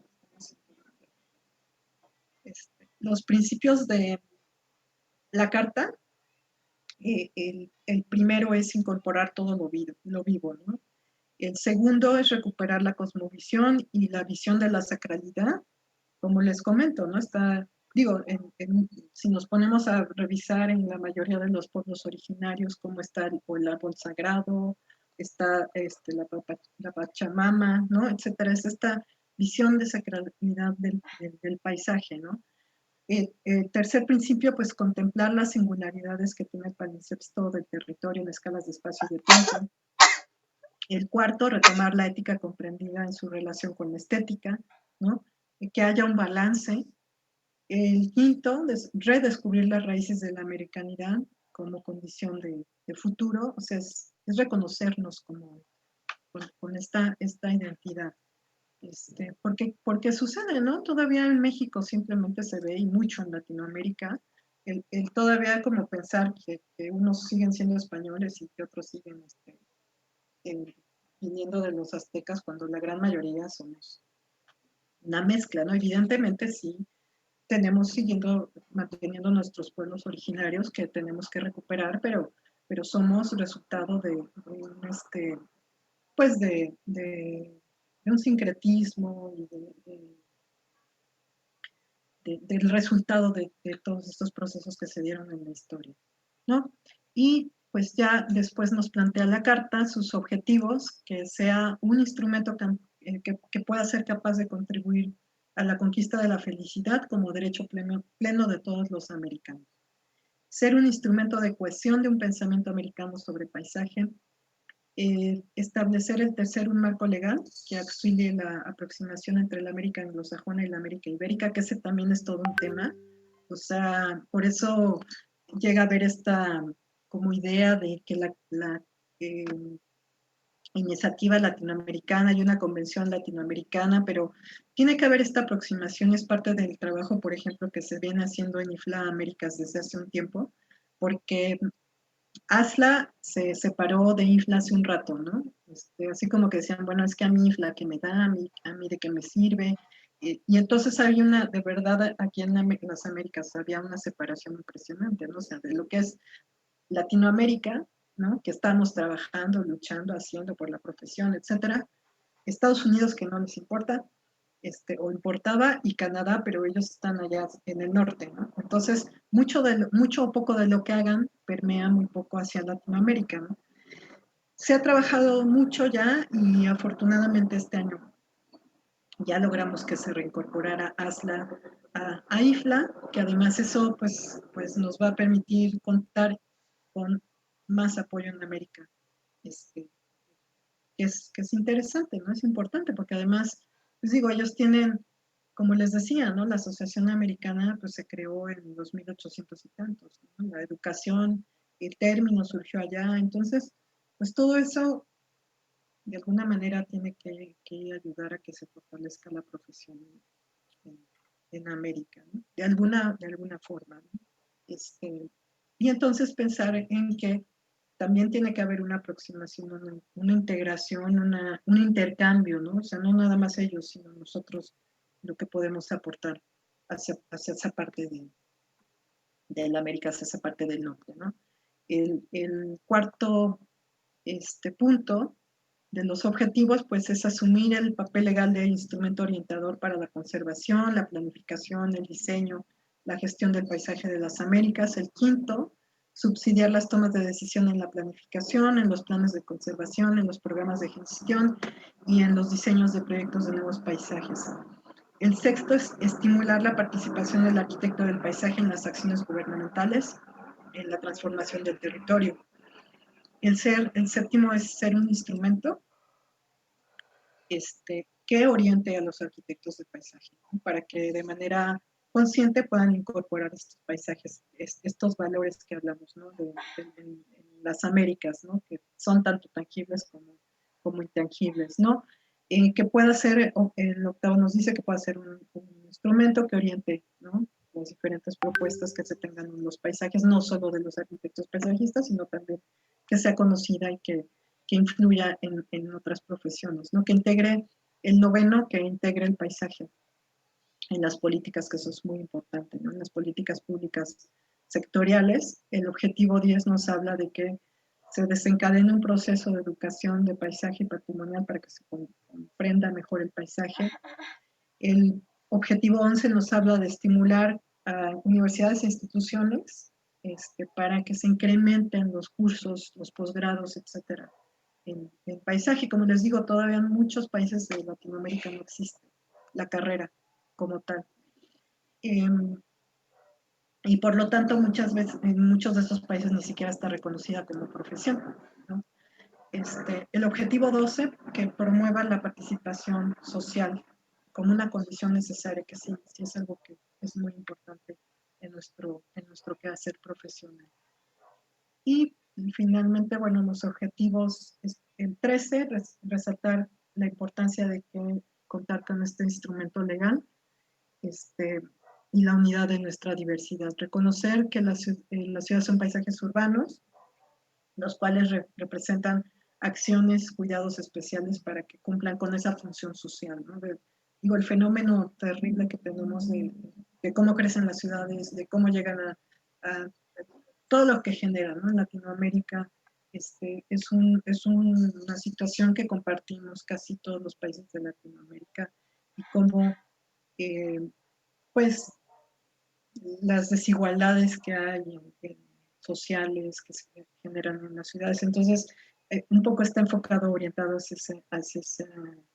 Speaker 2: los principios de la carta, el primero es incorporar todo lo vivo, ¿no? El segundo es recuperar la cosmovisión y la visión de la sacralidad, como les comento, ¿no? Si nos ponemos a revisar en la mayoría de los pueblos originarios, cómo está el árbol sagrado, está la Pachamama, ¿no? Etcétera. Es esta visión de sacralidad del paisaje, ¿no? El tercer principio, pues contemplar las singularidades que tiene el palimpsesto del territorio en escalas de espacio y de tiempo. El cuarto, retomar la ética comprendida en su relación con la estética, ¿no? Que haya un balance. El quinto, redescubrir las raíces de la americanidad. como condición de futuro, o sea, es reconocernos como, con esta identidad. Porque sucede, ¿no? Todavía en México simplemente se ve, y mucho en Latinoamérica, el todavía como pensar que unos siguen siendo españoles y que otros siguen viniendo de los aztecas, cuando la gran mayoría somos una mezcla, ¿no? Evidentemente sí tenemos manteniendo nuestros pueblos originarios que tenemos que recuperar, pero somos resultado de un, pues de un sincretismo y del resultado de todos estos procesos que se dieron en la historia, ¿no? Y pues ya después nos plantea la carta sus objetivos, que sea un instrumento que pueda ser capaz de contribuir a la conquista de la felicidad como derecho pleno de todos los americanos. Ser un instrumento de cohesión de un pensamiento americano sobre paisaje, establecer un marco legal que auxilie la aproximación entre la América anglosajona y la América ibérica, que ese también es todo un tema. O sea, por eso llega a haber esta como idea de que la iniciativa latinoamericana y una convención latinoamericana, pero tiene que haber esta aproximación, es parte del trabajo, por ejemplo, que se viene haciendo en IFLA Américas desde hace un tiempo, porque ASLA se separó de IFLA hace un rato, ¿no? Así como que decían, bueno, es que a mí IFLA que me da, a mí de qué me sirve. Y entonces había de verdad, aquí en las Américas había una separación impresionante, ¿no? O sea, de lo que es Latinoamérica, ¿no? Que estamos trabajando, luchando, haciendo por la profesión, etcétera. Estados Unidos, que no les importa, o importaba, y Canadá, pero ellos están allá en el norte, ¿no? Entonces, mucho o poco de lo que hagan permea muy poco hacia Latinoamérica, ¿no? Se ha trabajado mucho ya y afortunadamente este año ya logramos que se reincorporara ASLA a IFLA, que además eso pues nos va a permitir contar con más apoyo en América, que es interesante, ¿no? Es importante porque además, pues digo, ellos tienen, como les decía, ¿no? La Asociación Americana pues se creó en los 1800 y tantos, ¿no? La educación, el término surgió allá, entonces, pues todo eso de alguna manera tiene que ayudar a que se fortalezca la profesión en, en América, ¿no? De alguna forma, ¿no? Y entonces pensar en que también tiene que haber una aproximación, una integración, un intercambio, ¿no? O sea, no nada más ellos, sino nosotros lo que podemos aportar hacia esa parte de la América, hacia esa parte del norte, ¿no? El cuarto punto de los objetivos, pues es asumir el papel legal de instrumento orientador para la conservación, la planificación, el diseño, la gestión del paisaje de las Américas. El quinto, subsidiar las tomas de decisión en la planificación, en los planes de conservación, en los programas de gestión y en los diseños de proyectos de nuevos paisajes. El sexto es estimular la participación del arquitecto del paisaje en las acciones gubernamentales, en la transformación del territorio. El séptimo es ser un instrumento que oriente a los arquitectos de paisaje, ¿no? Para que de manera consciente puedan incorporar estos paisajes, estos valores que hablamos, ¿no? En las Américas, ¿no? Que son tanto tangibles como intangibles, ¿no? Que pueda ser, el octavo nos dice que pueda ser un instrumento que oriente, ¿no? Las diferentes propuestas que se tengan en los paisajes, no solo de los arquitectos paisajistas, sino también que sea conocida y que influya en otras profesiones, ¿no? Que integre el noveno, que integre el paisaje en las políticas, que eso es muy importante, ¿no? En las políticas públicas sectoriales, el objetivo 10 nos habla de que se desencadene un proceso de educación de paisaje y patrimonial para que se comprenda mejor el paisaje. El objetivo 11 nos habla de estimular a universidades e instituciones para que se incrementen los cursos, los posgrados, etcétera, en paisaje. Como les digo, todavía en muchos países de Latinoamérica no existe la carrera como tal. Y por lo tanto, muchas veces, en muchos de estos países ni siquiera está reconocida como profesión, ¿no? El objetivo 12, que promueva la participación social como una condición necesaria, que sí es algo que es muy importante en nuestro quehacer profesional. Y finalmente, bueno, los objetivos, el 13, resaltar la importancia de que contar con este instrumento legal y la unidad de nuestra diversidad. Reconocer que las ciudades son paisajes urbanos, los cuales representan acciones, cuidados especiales para que cumplan con esa función social, ¿no? Digo, el fenómeno terrible que tenemos de cómo crecen las ciudades, de cómo llegan a todo lo que generan, ¿no? En Latinoamérica es una situación que compartimos casi todos los países de Latinoamérica y cómo, pues, las desigualdades que hay sociales que se generan en las ciudades. Entonces, un poco está enfocado, orientado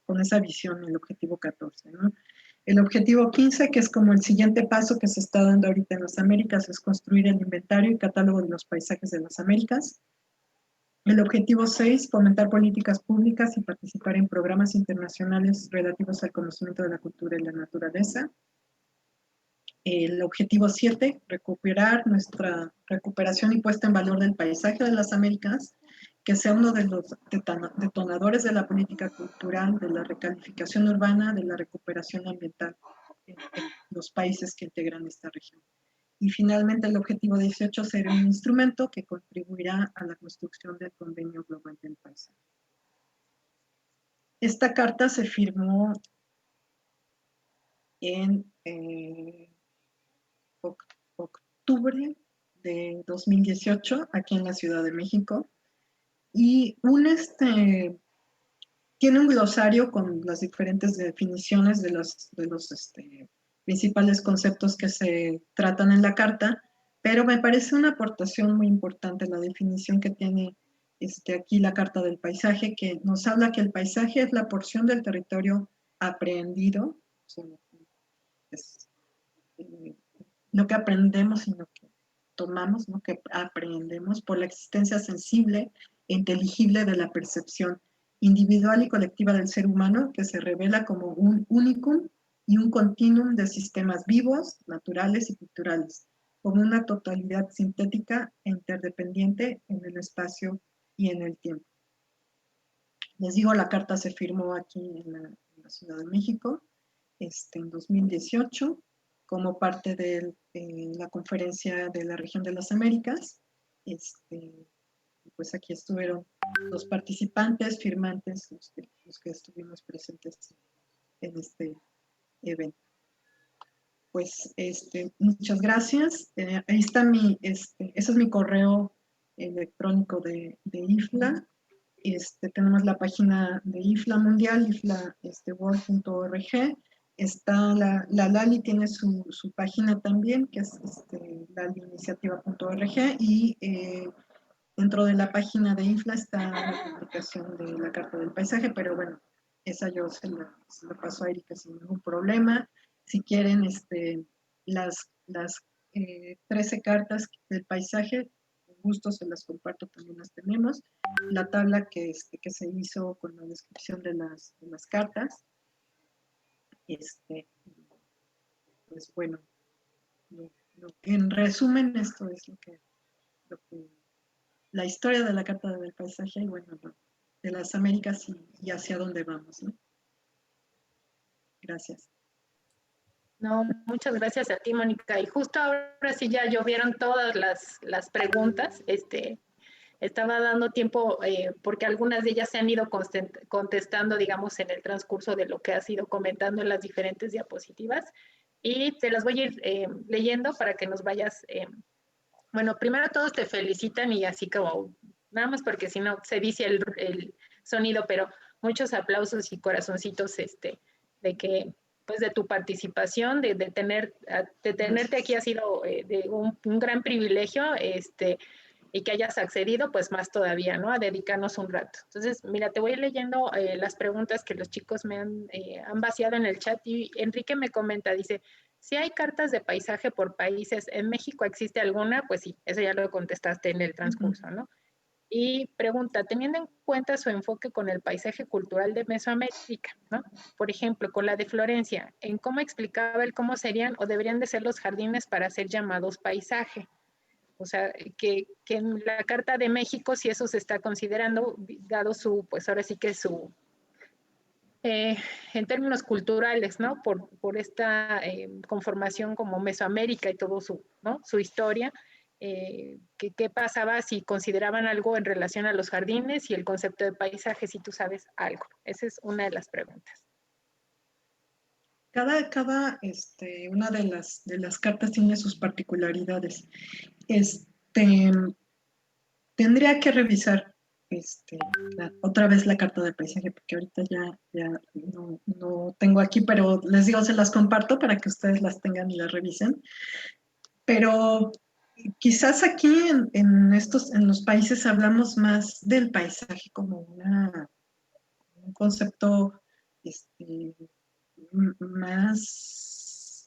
Speaker 2: con esa visión, el objetivo 14, ¿no? El objetivo 15, que es como el siguiente paso que se está dando ahorita en las Américas, es construir el inventario y catálogo de los paisajes de las Américas. El objetivo 6, fomentar políticas públicas y participar en programas internacionales relativos al conocimiento de la cultura y la naturaleza. El objetivo 7, recuperar nuestra recuperación y puesta en valor del paisaje de las Américas, que sea uno de los detonadores de la política cultural, de la recalificación urbana, de la recuperación ambiental en los países que integran esta región. Y finalmente el objetivo 18 será un instrumento que contribuirá a la construcción del Convenio Global del Paisaje. Esta carta se firmó en octubre de 2018 aquí en la Ciudad de México y tiene un glosario con las diferentes definiciones de los principales conceptos que se tratan en la carta, pero me parece una aportación muy importante la definición que tiene aquí la Carta del Paisaje, que nos habla que el paisaje es la porción del territorio aprehendido, o sea, es, no que aprendemos, sino que tomamos, ¿no? Que aprendemos por la existencia sensible e inteligible de la percepción individual y colectiva del ser humano, que se revela como un unicum y un continuum de sistemas vivos, naturales y culturales, como una totalidad sintética e interdependiente en el espacio y en el tiempo. Les digo, la carta se firmó aquí en la Ciudad de México en 2018 como parte de la conferencia de la región de las Américas. Pues aquí estuvieron los participantes, firmantes, los que estuvimos presentes en este evento. Pues muchas gracias. Ahí está ese es mi correo electrónico de IFLA. Tenemos la página de IFLA Mundial, ifla.world.org. Está la Lali tiene su página también, que es laliiniciativa.org, y dentro de la página de IFLA está la publicación de la Carta del Paisaje, pero bueno, esa yo se la paso a Erika sin ningún problema. Si quieren las 13 cartas del paisaje, con gusto se las comparto, también las tenemos. La tabla que se hizo con la descripción de las cartas. Pues bueno, en resumen, esto es lo que la historia de la Carta del Paisaje y bueno, de las Américas y hacia dónde vamos, ¿no? Gracias.
Speaker 1: No, muchas gracias a ti, Mónica. Y justo ahora sí ya llovieron todas las preguntas. Estaba dando tiempo porque algunas de ellas se han ido contestando, digamos, en el transcurso de lo que has ido comentando en las diferentes diapositivas. Y te las voy a ir leyendo para que nos vayas. Bueno, primero todos te felicitan y así como, nada más porque si no se dice el sonido, pero muchos aplausos y corazoncitos de que pues de tu participación, de tenerte aquí ha sido de un gran privilegio, y que hayas accedido, pues más todavía, ¿no? A dedicarnos un rato. Entonces, mira, te voy leyendo las preguntas que los chicos me han vaciado en el chat y Enrique me comenta, dice, si hay cartas de paisaje por países, ¿en México existe alguna? Pues sí, eso ya lo contestaste en el transcurso, ¿no? Y pregunta, teniendo en cuenta su enfoque con el paisaje cultural de Mesoamérica, ¿no? Por ejemplo, con la de Florencia, ¿en cómo explicaba él cómo serían o deberían de ser los jardines para ser llamados paisaje? O sea, que en la Carta de México, si eso se está considerando, dado su, pues ahora sí que su, en términos culturales, ¿no? Por esta conformación como Mesoamérica y todo su, ¿no? Su historia, ¿qué pasaba si consideraban algo en relación a los jardines y el concepto de paisaje, si tú sabes algo? Esa es una de las preguntas.
Speaker 2: Una de las cartas tiene sus particularidades. Tendría que revisar otra vez la carta de paisaje, porque ahorita ya no tengo aquí, pero les digo, se las comparto para que ustedes las tengan y las revisen. Pero quizás aquí en los países hablamos más del paisaje como un concepto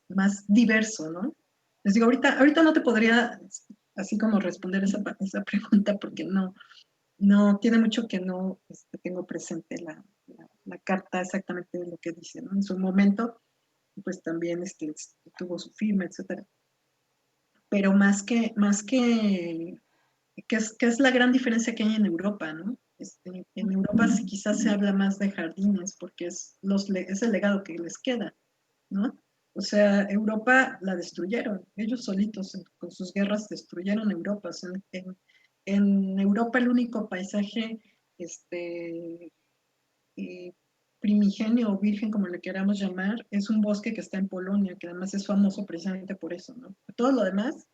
Speaker 2: más diverso, ¿no? Les digo, ahorita no te podría así como responder esa pregunta porque no tiene mucho que no tengo presente la carta exactamente de lo que dice, ¿no? En su momento, pues también tuvo su firma, etcétera. Pero que es la gran diferencia que hay en Europa, ¿no? En Europa sí quizás se habla más de jardines porque es el legado que les queda, ¿no? O sea, Europa la destruyeron, ellos solitos con sus guerras destruyeron Europa. O sea, en Europa el único paisaje eh, primigenio o virgen, como le queramos llamar, es un bosque que está en Polonia, que además es famoso precisamente por eso, ¿no? Todo lo demás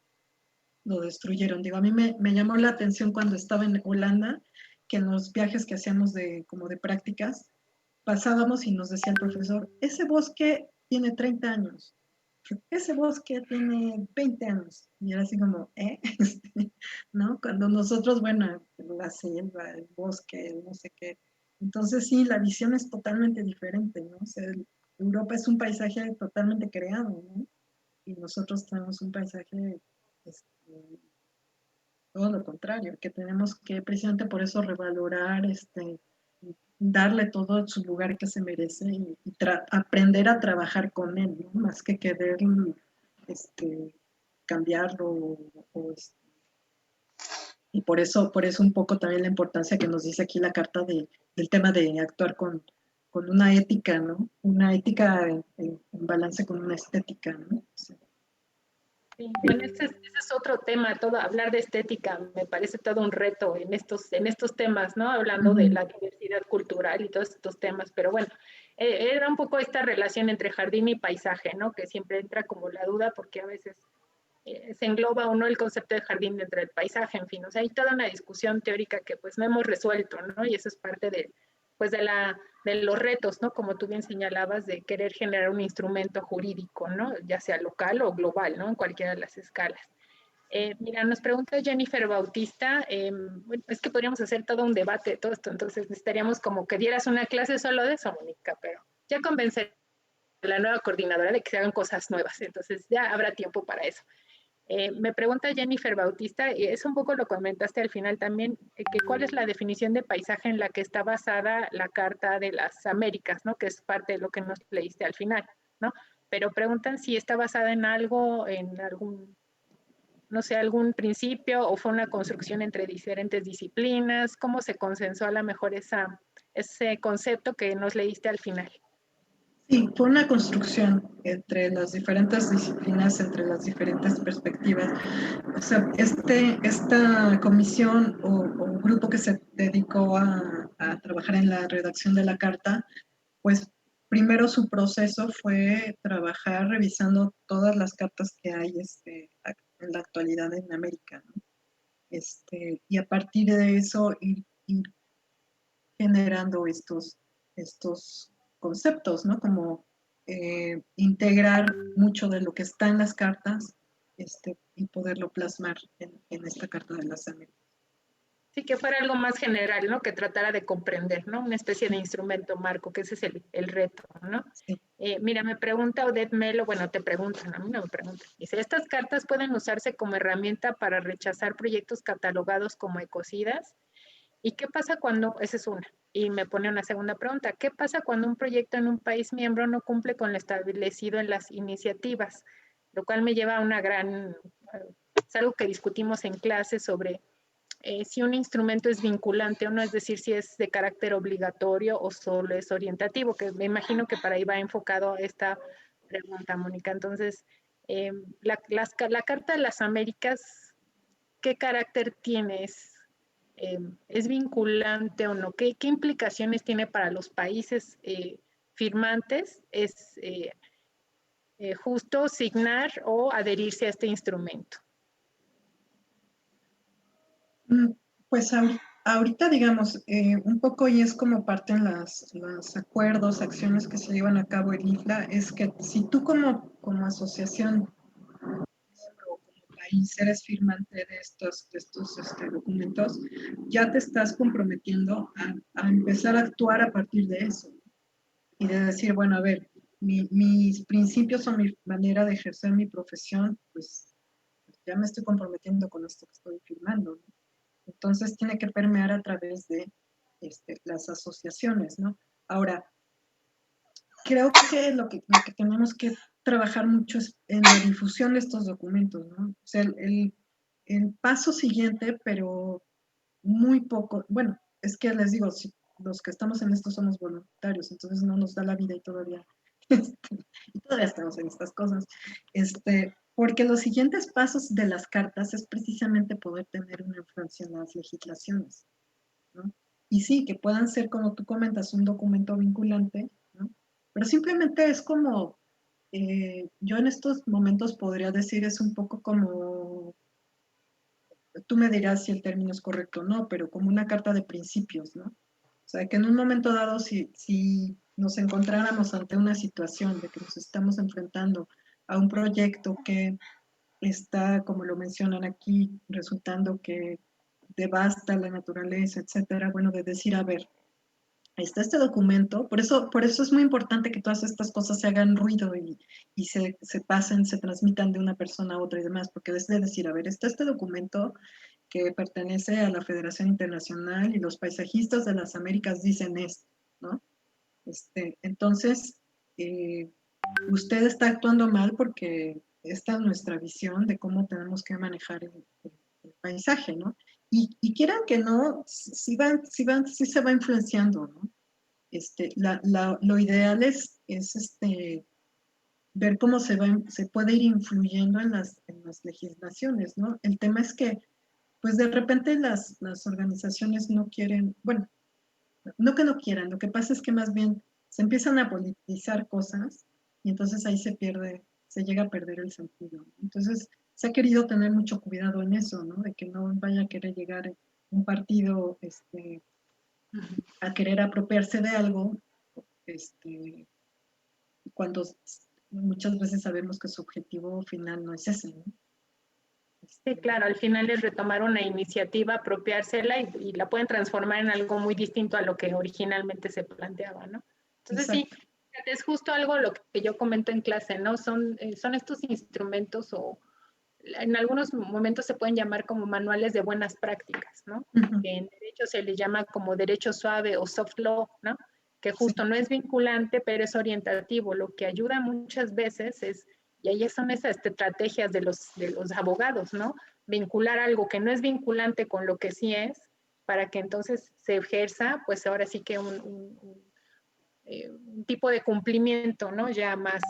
Speaker 2: lo destruyeron. Digo, a mí me llamó la atención cuando estaba en Holanda, que en los viajes que hacíamos como de prácticas, pasábamos y nos decía el profesor, ese bosque tiene 30 años, ese bosque tiene 20 años. Y era así como, ¿eh? ¿No? Cuando nosotros, bueno, la selva, el bosque, no sé qué. Entonces sí, la visión es totalmente diferente, ¿no? O sea, Europa es un paisaje totalmente creado, ¿no? Y nosotros tenemos un paisaje, todo lo contrario, que tenemos que precisamente por eso revalorar, darle todo su lugar que se merece y aprender a trabajar con él, ¿no? Más que querer cambiarlo y por eso un poco también la importancia que nos dice aquí la carta del tema de actuar con una ética, ¿no? Una ética en balance con una estética, ¿no? Sí.
Speaker 1: Sí, bueno, ese es otro tema, hablar de estética me parece todo un reto en estos temas, ¿no? Hablando de la diversidad cultural y todos estos temas, pero bueno, era un poco esta relación entre jardín y paisaje, ¿no? Que siempre entra como la duda porque a veces se engloba uno el concepto de jardín dentro del paisaje, en fin, o sea, hay toda una discusión teórica que pues no hemos resuelto, ¿no? Y eso es parte pues de los retos, ¿no? Como tú bien señalabas, de querer generar un instrumento jurídico, ¿no? Ya sea local o global, ¿no? En cualquiera de las escalas. Mira, nos pregunta Jennifer Bautista, bueno, es que podríamos hacer todo un debate de todo esto, entonces necesitaríamos como que dieras una clase solo de eso, Mónica, pero ya convencer a la nueva coordinadora de que se hagan cosas nuevas, entonces ya habrá tiempo para eso. Me pregunta Jennifer Bautista, y es un poco lo comentaste al final también, que cuál es la definición de paisaje en la que está basada la Carta de las Américas, ¿no? Que es parte de lo que nos leíste al final, ¿no? Pero preguntan si está basada en algo, en algún, no sé, algún principio o fue una construcción entre diferentes disciplinas, cómo se consensuó a lo mejor ese concepto que nos leíste al final.
Speaker 2: Sí, fue una construcción entre las diferentes disciplinas, entre las diferentes perspectivas. O sea, esta comisión o grupo que se dedicó a trabajar en la redacción de la carta, pues primero su proceso fue trabajar revisando todas las cartas que hay en la actualidad en América, ¿no? Y a partir de eso ir generando estos conceptos, ¿no? Como integrar mucho de lo que está en las cartas y poderlo plasmar en esta Carta de las Américas.
Speaker 1: Sí, que fuera algo más general, ¿no? Que tratara de comprender, ¿no? Una especie de instrumento marco, que ese es el reto, ¿no?
Speaker 2: Sí.
Speaker 1: Mira, me pregunta Odette Melo, bueno, te preguntan, a mí no me preguntan. Dice, ¿estas cartas pueden usarse como herramienta para rechazar proyectos catalogados como ecocidas? ¿Y qué pasa cuando, esa es una, y me pone una segunda pregunta, ¿qué pasa cuando un proyecto en un país miembro no cumple con lo establecido en las iniciativas? Lo cual me lleva a una gran es algo que discutimos en clase sobre si un instrumento es vinculante o no, es decir, si es de carácter obligatorio o solo es orientativo, que me imagino que para ahí va enfocado esta pregunta, Mónica. Entonces, la Carta de las Américas, ¿qué carácter tiene? ¿Es vinculante o no? ¿Qué implicaciones tiene para los países firmantes? ¿Es justo signar o adherirse a este instrumento?
Speaker 2: Pues ahorita, digamos, un poco y es como parten los acuerdos, acciones que se llevan a cabo el IFLA, es que si tú como asociación o como país eres firmante de estos documentos, ya te estás comprometiendo a empezar a actuar a partir de eso y de decir, bueno, a ver, mis principios o mi manera de ejercer mi profesión, pues ya me estoy comprometiendo con esto que estoy firmando, ¿no? Entonces tiene que permear a través de las asociaciones, ¿no? Ahora, creo que lo que tenemos que trabajar mucho es en la difusión de estos documentos, ¿no? O sea, el paso siguiente, pero muy poco, bueno, es que les digo, si los que estamos en esto somos voluntarios, entonces no nos da la vida y todavía estamos en estas cosas, porque los siguientes pasos de las cartas es precisamente poder tener una influencia en las legislaciones, ¿no? Y sí, que puedan ser, como tú comentas, un documento vinculante, ¿no? Pero simplemente es como, yo en estos momentos podría decir, es un poco como, tú me dirás si el término es correcto o no, pero como una carta de principios, ¿no? O sea, que en un momento dado, si nos encontráramos ante una situación de que nos estamos enfrentando a un proyecto que está, como lo mencionan aquí, resultando que devasta la naturaleza, etcétera, bueno, de decir, a ver, está este documento, por eso es muy importante que todas estas cosas se hagan ruido y se pasen, se transmitan de una persona a otra y demás, porque es de decir, a ver, está este documento que pertenece a la Federación Internacional y los paisajistas de las Américas dicen esto, ¿no? Entonces, usted está actuando mal porque esta es nuestra visión de cómo tenemos que manejar el paisaje, ¿no? Y quieran que no, sí se va influenciando, ¿no? Lo ideal es ver cómo se puede ir influyendo en las legislaciones, ¿no? El tema es que, pues de repente las organizaciones no quieren, bueno, no que no quieran, lo que pasa es que más bien se empiezan a politizar cosas y entonces ahí se llega a perder el sentido. Entonces se ha querido tener mucho cuidado en eso, ¿no? De que no vaya a querer llegar un partido a querer apropiarse de algo, cuando muchas veces sabemos que su objetivo final no es ese, ¿no?
Speaker 1: Sí, claro, al final es retomar una iniciativa, apropiársela y la pueden transformar en algo muy distinto a lo que originalmente se planteaba, ¿no? Entonces sí,
Speaker 2: Exacto.
Speaker 1: es justo algo lo que yo comento en clase, ¿no? Son estos instrumentos o en algunos momentos se pueden llamar como manuales de buenas prácticas, ¿no?
Speaker 2: Uh-huh.
Speaker 1: Que en derecho se le llama como derecho suave o soft law, ¿no? Que justo
Speaker 2: Sí.
Speaker 1: no es vinculante, pero es orientativo. Lo que ayuda muchas veces es, y ahí son esas estrategias de los abogados, ¿no? Vincular algo que no es vinculante con lo que sí es, para que entonces se ejerza, pues ahora sí que un tipo de cumplimiento, ¿no? Ya más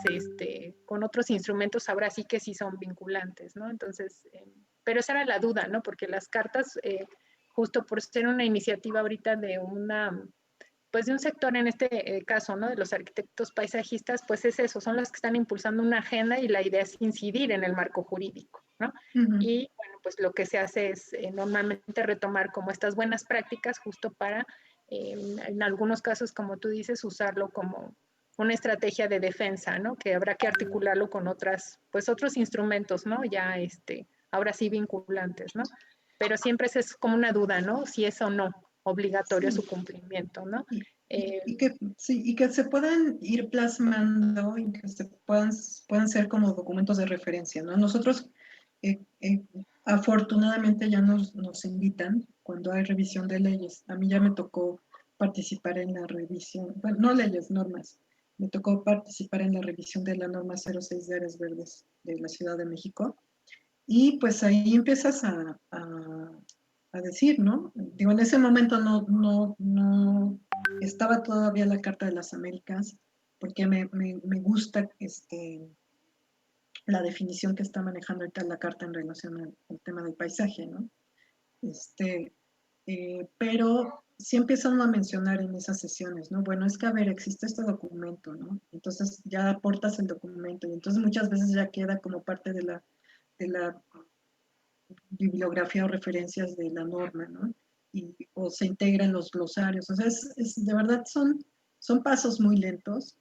Speaker 1: con otros instrumentos ahora sí que sí son vinculantes, ¿no? Entonces, pero esa era la duda, ¿no? Porque las cartas, justo por ser una iniciativa ahorita pues de un sector en este caso, ¿no? De los arquitectos paisajistas, pues es eso, son los que están impulsando una agenda y la idea es incidir en el marco jurídico, ¿no?
Speaker 2: Uh-huh.
Speaker 1: Y bueno, pues lo que se hace es normalmente retomar como estas buenas prácticas justo para, en algunos casos, como tú dices, usarlo como una estrategia de defensa, ¿no? Que habrá que articularlo con pues otros instrumentos, ¿no? Ya, ahora sí vinculantes, ¿no? Pero siempre es como una duda, ¿no? Si es o no obligatorio
Speaker 2: Sí.
Speaker 1: su cumplimiento, ¿no?
Speaker 2: Y que se puedan ir plasmando y que puedan ser como documentos de referencia, ¿no? Nosotros, afortunadamente, ya nos invitan cuando hay revisión de leyes. A mí ya me tocó participar en la revisión, bueno, no leyes, normas. Me tocó participar en la revisión de la norma 06 de áreas verdes de la Ciudad de México. Y pues ahí empiezas a decir, ¿no? Digo, en ese momento no estaba todavía la Carta de las Américas, porque me gusta la definición que está manejando ahorita la Carta en relación al tema del paisaje, ¿no? Este, pero sí empiezan a mencionar en esas sesiones, ¿no? Bueno, es que, a ver, existe este documento, ¿no? Entonces ya aportas el documento y entonces muchas veces ya queda como parte de la bibliografía o referencias de la norma, ¿no? O se integra en los glosarios. O sea, de verdad son pasos muy lentos,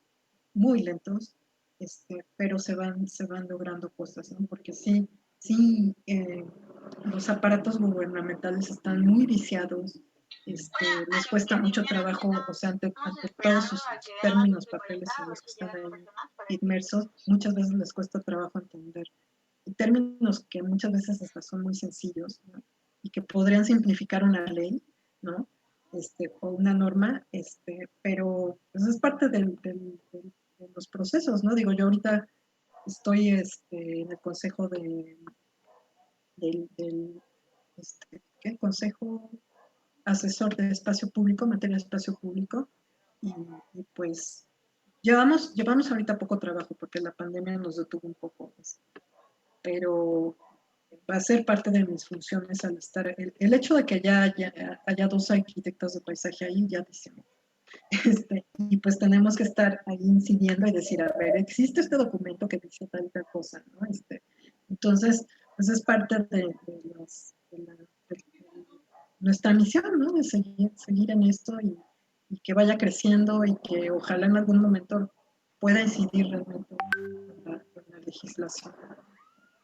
Speaker 2: pero se van logrando cosas, ¿no? Porque sí, los aparatos gubernamentales están muy viciados, les cuesta mucho trabajo, o sea, ante todos sus términos, papeles en los que están ahí inmersos, muchas veces les cuesta trabajo entender términos que muchas veces hasta son muy sencillos, ¿no? Y que podrían simplificar una ley, ¿no? O una norma, pero pues es parte de los procesos, ¿no? Digo, yo ahorita estoy en el consejo del ¿qué? Consejo asesor de espacio público, materia de espacio público, y pues llevamos ahorita poco trabajo porque la pandemia nos detuvo un poco, pero va a ser parte de mis funciones al estar, el hecho de que ya haya dos arquitectos de paisaje ahí ya dice, y pues tenemos que estar ahí incidiendo y decir, a ver, existe este documento que dice tal y tal cosa, ¿no? Entonces, pues es parte de nuestra misión, ¿no? De seguir en esto y que vaya creciendo y que ojalá en algún momento pueda incidir realmente en la legislación.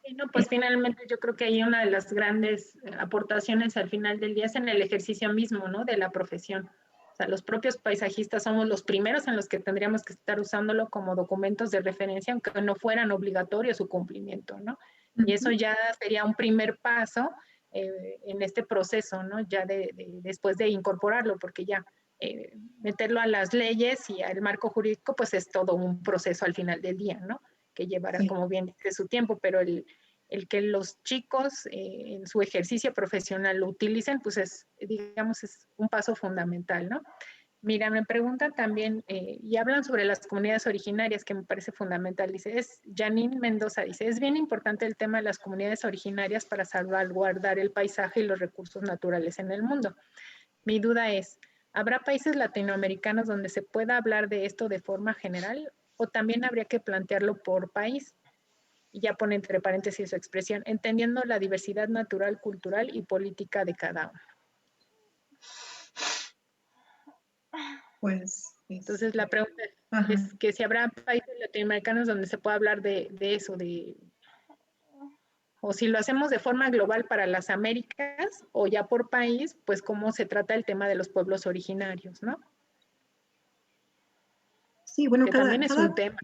Speaker 1: Y no, pues finalmente yo creo que ahí una de las grandes aportaciones al final del día es en el ejercicio mismo, ¿no? De la profesión. O sea, los propios paisajistas somos los primeros en los que tendríamos que estar usándolo como documentos de referencia, aunque no fueran obligatorios su cumplimiento, ¿no? Y eso ya sería un primer paso en este proceso, ¿no? Ya después de incorporarlo, porque ya meterlo a las leyes y al marco jurídico, pues es todo un proceso al final del día, ¿no? Que llevará,
Speaker 2: Sí.
Speaker 1: como bien dice, su tiempo, pero el que los chicos en su ejercicio profesional lo utilicen, pues es, digamos, es un paso fundamental, ¿no? Mira, me preguntan también, y hablan sobre las comunidades originarias, que me parece fundamental. Dice, Janine Mendoza, dice, es bien importante el tema de las comunidades originarias para salvaguardar el paisaje y los recursos naturales en el mundo. Mi duda es, ¿habrá países latinoamericanos donde se pueda hablar de esto de forma general o también habría que plantearlo por país? Y ya pone entre paréntesis su expresión, entendiendo la diversidad natural, cultural y política de cada uno.
Speaker 2: Pues,
Speaker 1: Entonces la pregunta
Speaker 2: ajá.
Speaker 1: es que si habrá países latinoamericanos donde se pueda hablar de eso, o si lo hacemos de forma global para las Américas o ya por país, pues cómo se trata el tema de los pueblos originarios, ¿no?
Speaker 2: Sí, bueno,
Speaker 1: Que también es un tema.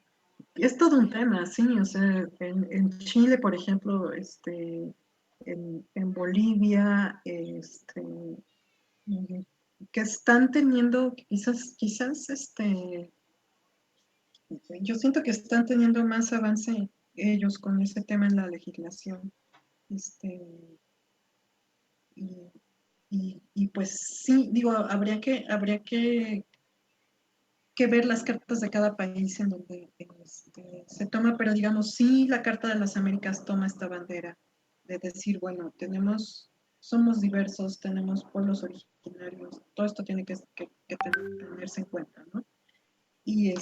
Speaker 2: es todo un tema, sí, o sea, en Chile, por ejemplo, en Bolivia, que están teniendo, quizás, yo siento que están teniendo más avance ellos con ese tema en la legislación, este, y, y pues sí, digo, habría que ver las cartas de cada país en donde se toma, pero digamos, sí, la Carta de las Américas toma esta bandera de decir, bueno, somos diversos, tenemos pueblos originarios, todo esto tiene que tenerse en cuenta, ¿no? Y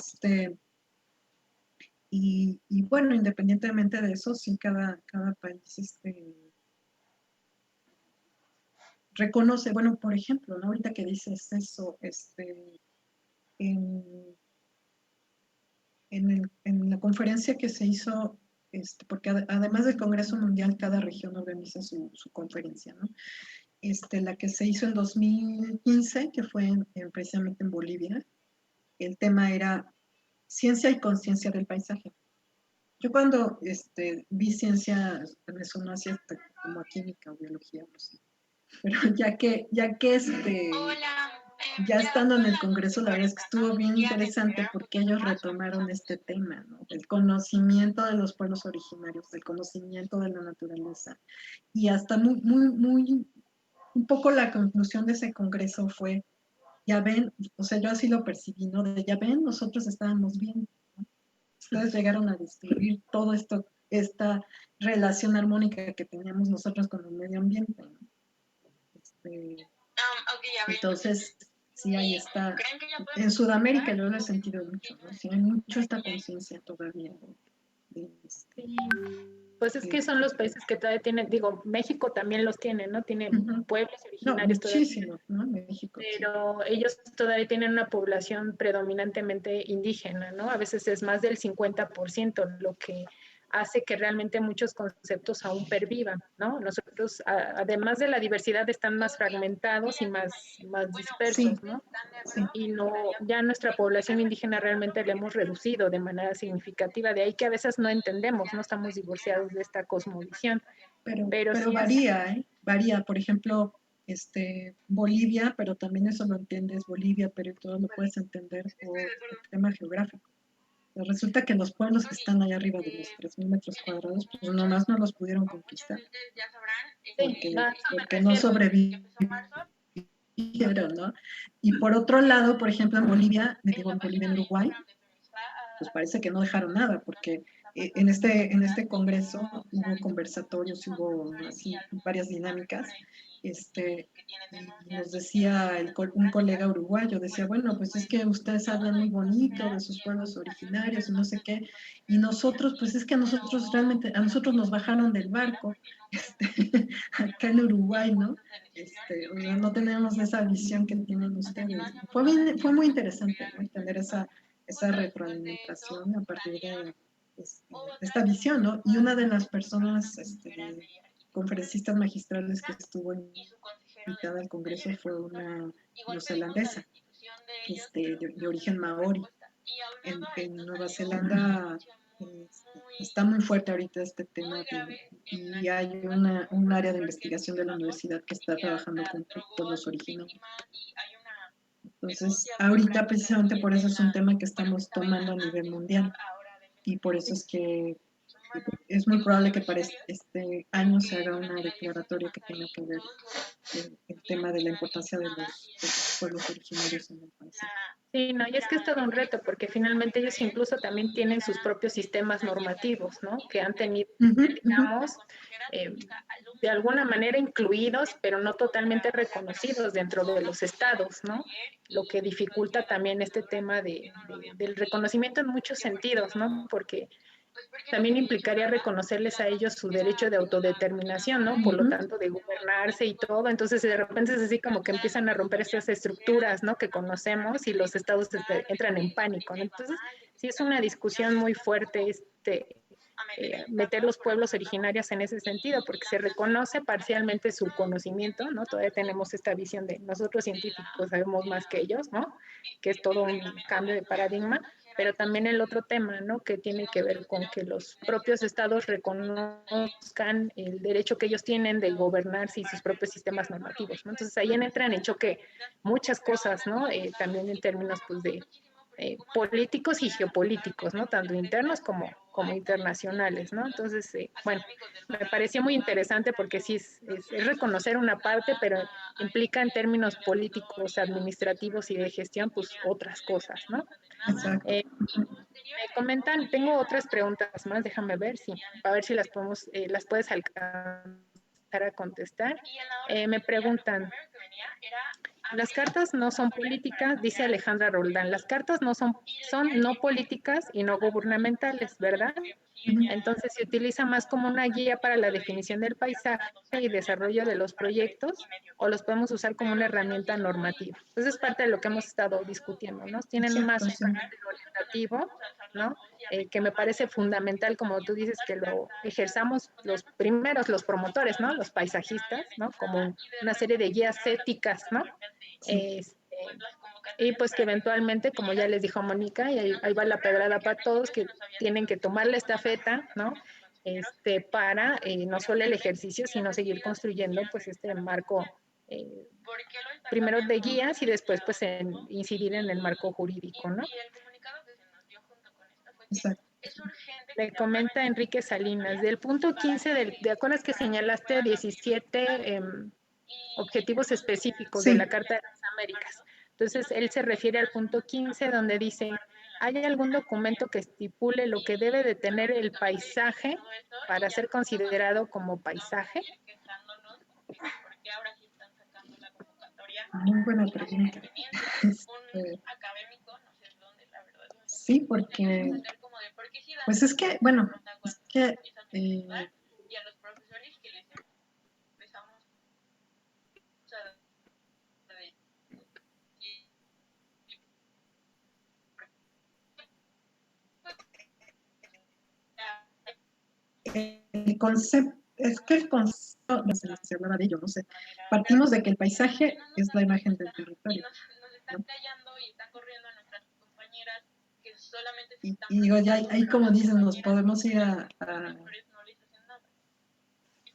Speaker 2: y bueno, independientemente de eso, sí, cada país reconoce, bueno, por ejemplo, ¿no? Ahorita que dices eso, en, en la conferencia que se hizo, porque además del Congreso Mundial, cada región organiza su conferencia, ¿no? La que se hizo en 2015, que fue precisamente en Bolivia, el tema era ciencia y conciencia del paisaje. Yo cuando vi ciencia, me sonó así como a química o biología, no sé. Pero ya que
Speaker 3: Hola,
Speaker 2: ya estando en el Congreso, la verdad es que estuvo bien interesante porque ellos retomaron este tema, ¿no? El conocimiento de los pueblos originarios, el conocimiento de la naturaleza. Y hasta un poco la conclusión de ese Congreso fue, ya ven, o sea, yo así lo percibí, ¿no? De ya ven, nosotros estábamos bien, ¿no? Ustedes llegaron a destruir todo esto, esta relación armónica que teníamos nosotros con el medio ambiente, ¿no? Entonces, sí, ahí está. En Sudamérica yo lo he sentido mucho, ¿no? Sí, hay mucho esta conciencia todavía
Speaker 1: Sí, pues es que son los países que todavía tienen, digo, México también los tiene, ¿no? Tiene pueblos
Speaker 2: no,
Speaker 1: originarios todavía,
Speaker 2: muchísimo, ¿no? México,
Speaker 1: pero sí, ellos todavía tienen una población predominantemente indígena, ¿no? A veces es más del 50%, lo que hace que realmente muchos conceptos aún pervivan, ¿no? Nosotros, además de la diversidad, están más fragmentados y más dispersos, ¿no?
Speaker 2: Sí.
Speaker 1: Y no, ya nuestra población indígena realmente la hemos reducido de manera significativa, de ahí que a veces no entendemos, no estamos divorciados de esta cosmovisión. Pero sí
Speaker 2: varía, ¿eh? Varía, por ejemplo, Bolivia, pero también eso lo entiendes, Bolivia, pero todo lo puedes entender por el tema geográfico. Pero resulta que los pueblos que están allá arriba de los 3.000 metros cuadrados, pues nomás no los pudieron conquistar, porque no sobrevivieron, ¿no? Y por otro lado, por ejemplo, en Bolivia, en Uruguay, pues parece que no dejaron nada, porque en este congreso hubo conversatorios, hubo así varias dinámicas, y nos decía un colega uruguayo, decía, bueno, pues es que ustedes hablan muy bonito de sus pueblos originarios y no sé qué, y nosotros, pues es que a nosotros realmente, a nosotros nos bajaron del barco, acá en Uruguay, ¿no? O sea, no tenemos esa visión que tienen ustedes. Fue muy interesante, ¿no? Tener esa retroalimentación a partir de esta visión, ¿no? Y una de las personas, conferencistas magistrales que estuvo invitada al Congreso fue una neozelandesa, de origen maori. En Nueva Zelanda está muy fuerte ahorita este tema y hay un área de investigación de la universidad que está trabajando con pueblos originarios. Entonces, ahorita precisamente por eso es un tema que estamos tomando a nivel mundial y por eso es que es muy probable que para este año se haga una declaratoria que tenga que ver el tema de la importancia de los pueblos originarios en el país.
Speaker 1: Sí, no, y es que es todo un reto, porque finalmente ellos incluso también tienen sus propios sistemas normativos, ¿no? Que han tenido, digamos, de alguna manera incluidos, pero no totalmente reconocidos dentro de los estados, ¿no? Lo que dificulta también este tema del reconocimiento en muchos sentidos, ¿no? Porque también implicaría reconocerles a ellos su derecho de autodeterminación, ¿no? Por lo tanto, de gobernarse y todo. Entonces, de repente es así como que empiezan a romper estas estructuras, ¿no? Que conocemos y los estados entran en pánico, ¿no? Entonces, sí es una discusión muy fuerte meter los pueblos originarios en ese sentido, porque se reconoce parcialmente su conocimiento, ¿no? Todavía tenemos esta visión de nosotros científicos sabemos más que ellos, ¿no? Que es todo un cambio de paradigma, pero también el otro tema, ¿no? Que tiene que ver con que los propios estados reconozcan el derecho que ellos tienen de gobernarse y sus propios sistemas normativos, ¿no? Entonces ahí entran en choque muchas cosas, ¿no? También en términos, pues, de políticos y geopolíticos, ¿no? Tanto internos como internacionales, ¿no? Entonces, bueno, me pareció muy interesante porque sí es reconocer una parte, pero implica en términos políticos, administrativos y de gestión, pues otras cosas, ¿no?
Speaker 2: Exacto.
Speaker 1: Me comentan, tengo otras preguntas más, déjame ver, sí, a ver si las puedes alcanzar a contestar. Me preguntan, las cartas no son políticas, dice Alejandra Roldán, las cartas son no políticas y no gubernamentales, ¿verdad? Entonces se utiliza más como una guía para la definición del paisaje y desarrollo de los proyectos o los podemos usar como una herramienta normativa. Entonces es parte de lo que hemos estado discutiendo, ¿no? Tienen más un carácter orientativo, ¿no? Que me parece fundamental, como tú dices, que lo ejerzamos los primeros, los promotores, ¿no? Los paisajistas, ¿no? Como una serie de guías éticas, ¿no? Sí. Y pues que eventualmente, como ya les dijo Mónica, y ahí va la pedrada para todos, que tienen que tomar la estafeta, ¿no? Para no solo el ejercicio, sino seguir construyendo pues este marco primero de guías y después pues incidir en el marco jurídico, ¿no?
Speaker 2: Exacto.
Speaker 1: Le comenta Enrique Salinas, del punto 15, ¿de acuerdas que señalaste 17 objetivos específicos de
Speaker 2: Sí.
Speaker 1: la Carta de las Américas? Entonces, él se refiere al punto 15, donde dice, ¿hay algún documento que estipule lo que debe de tener el paisaje para ser considerado como paisaje?
Speaker 2: Muy buena pregunta. Sí, porque, pues es que, bueno, es que el concepto, es que el concepto, no sé si hablaba de ello, no sé, partimos de que el paisaje es la imagen del territorio, ¿no? Y digo, ya ahí como dicen, nos podemos ir a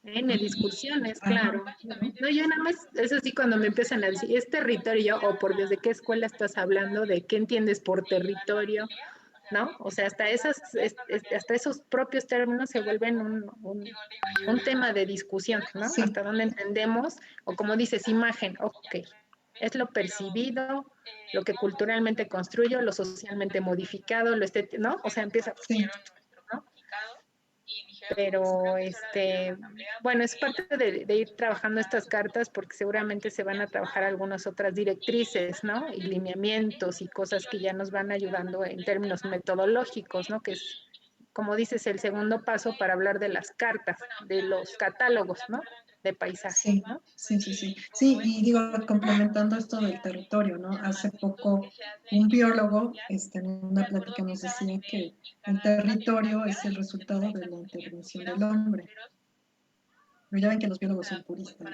Speaker 1: N discusiones,
Speaker 2: ajá,
Speaker 1: claro.
Speaker 2: ¿no?
Speaker 1: No, yo nada más, es así cuando me empiezan a decir, es territorio, o por Dios, ¿de qué escuela estás hablando? ¿De qué entiendes por territorio? ¿No? O sea, hasta esos propios términos se vuelven un tema de discusión, ¿no?
Speaker 2: Sí.
Speaker 1: Hasta dónde entendemos, o como dices, imagen, ok, es lo percibido, lo que culturalmente construyo, lo socialmente modificado, lo estético, ¿no? O sea, empieza,
Speaker 2: Sí.
Speaker 1: ¿no? Pero, bueno, es parte de ir trabajando estas cartas porque seguramente se van a trabajar algunas otras directrices, ¿no? Y lineamientos y cosas que ya nos van ayudando en términos metodológicos, ¿no? Que es, como dices, el segundo paso para hablar de las cartas, de los catálogos, ¿no? De paisaje,
Speaker 2: Sí,
Speaker 1: ¿no?
Speaker 2: sí, sí, sí. Sí, y digo, complementando esto del territorio, ¿no? Hace poco un biólogo en una plática nos decía que el territorio es el resultado de la intervención del hombre. Pero ya ven que los biólogos son puristas, ¿no?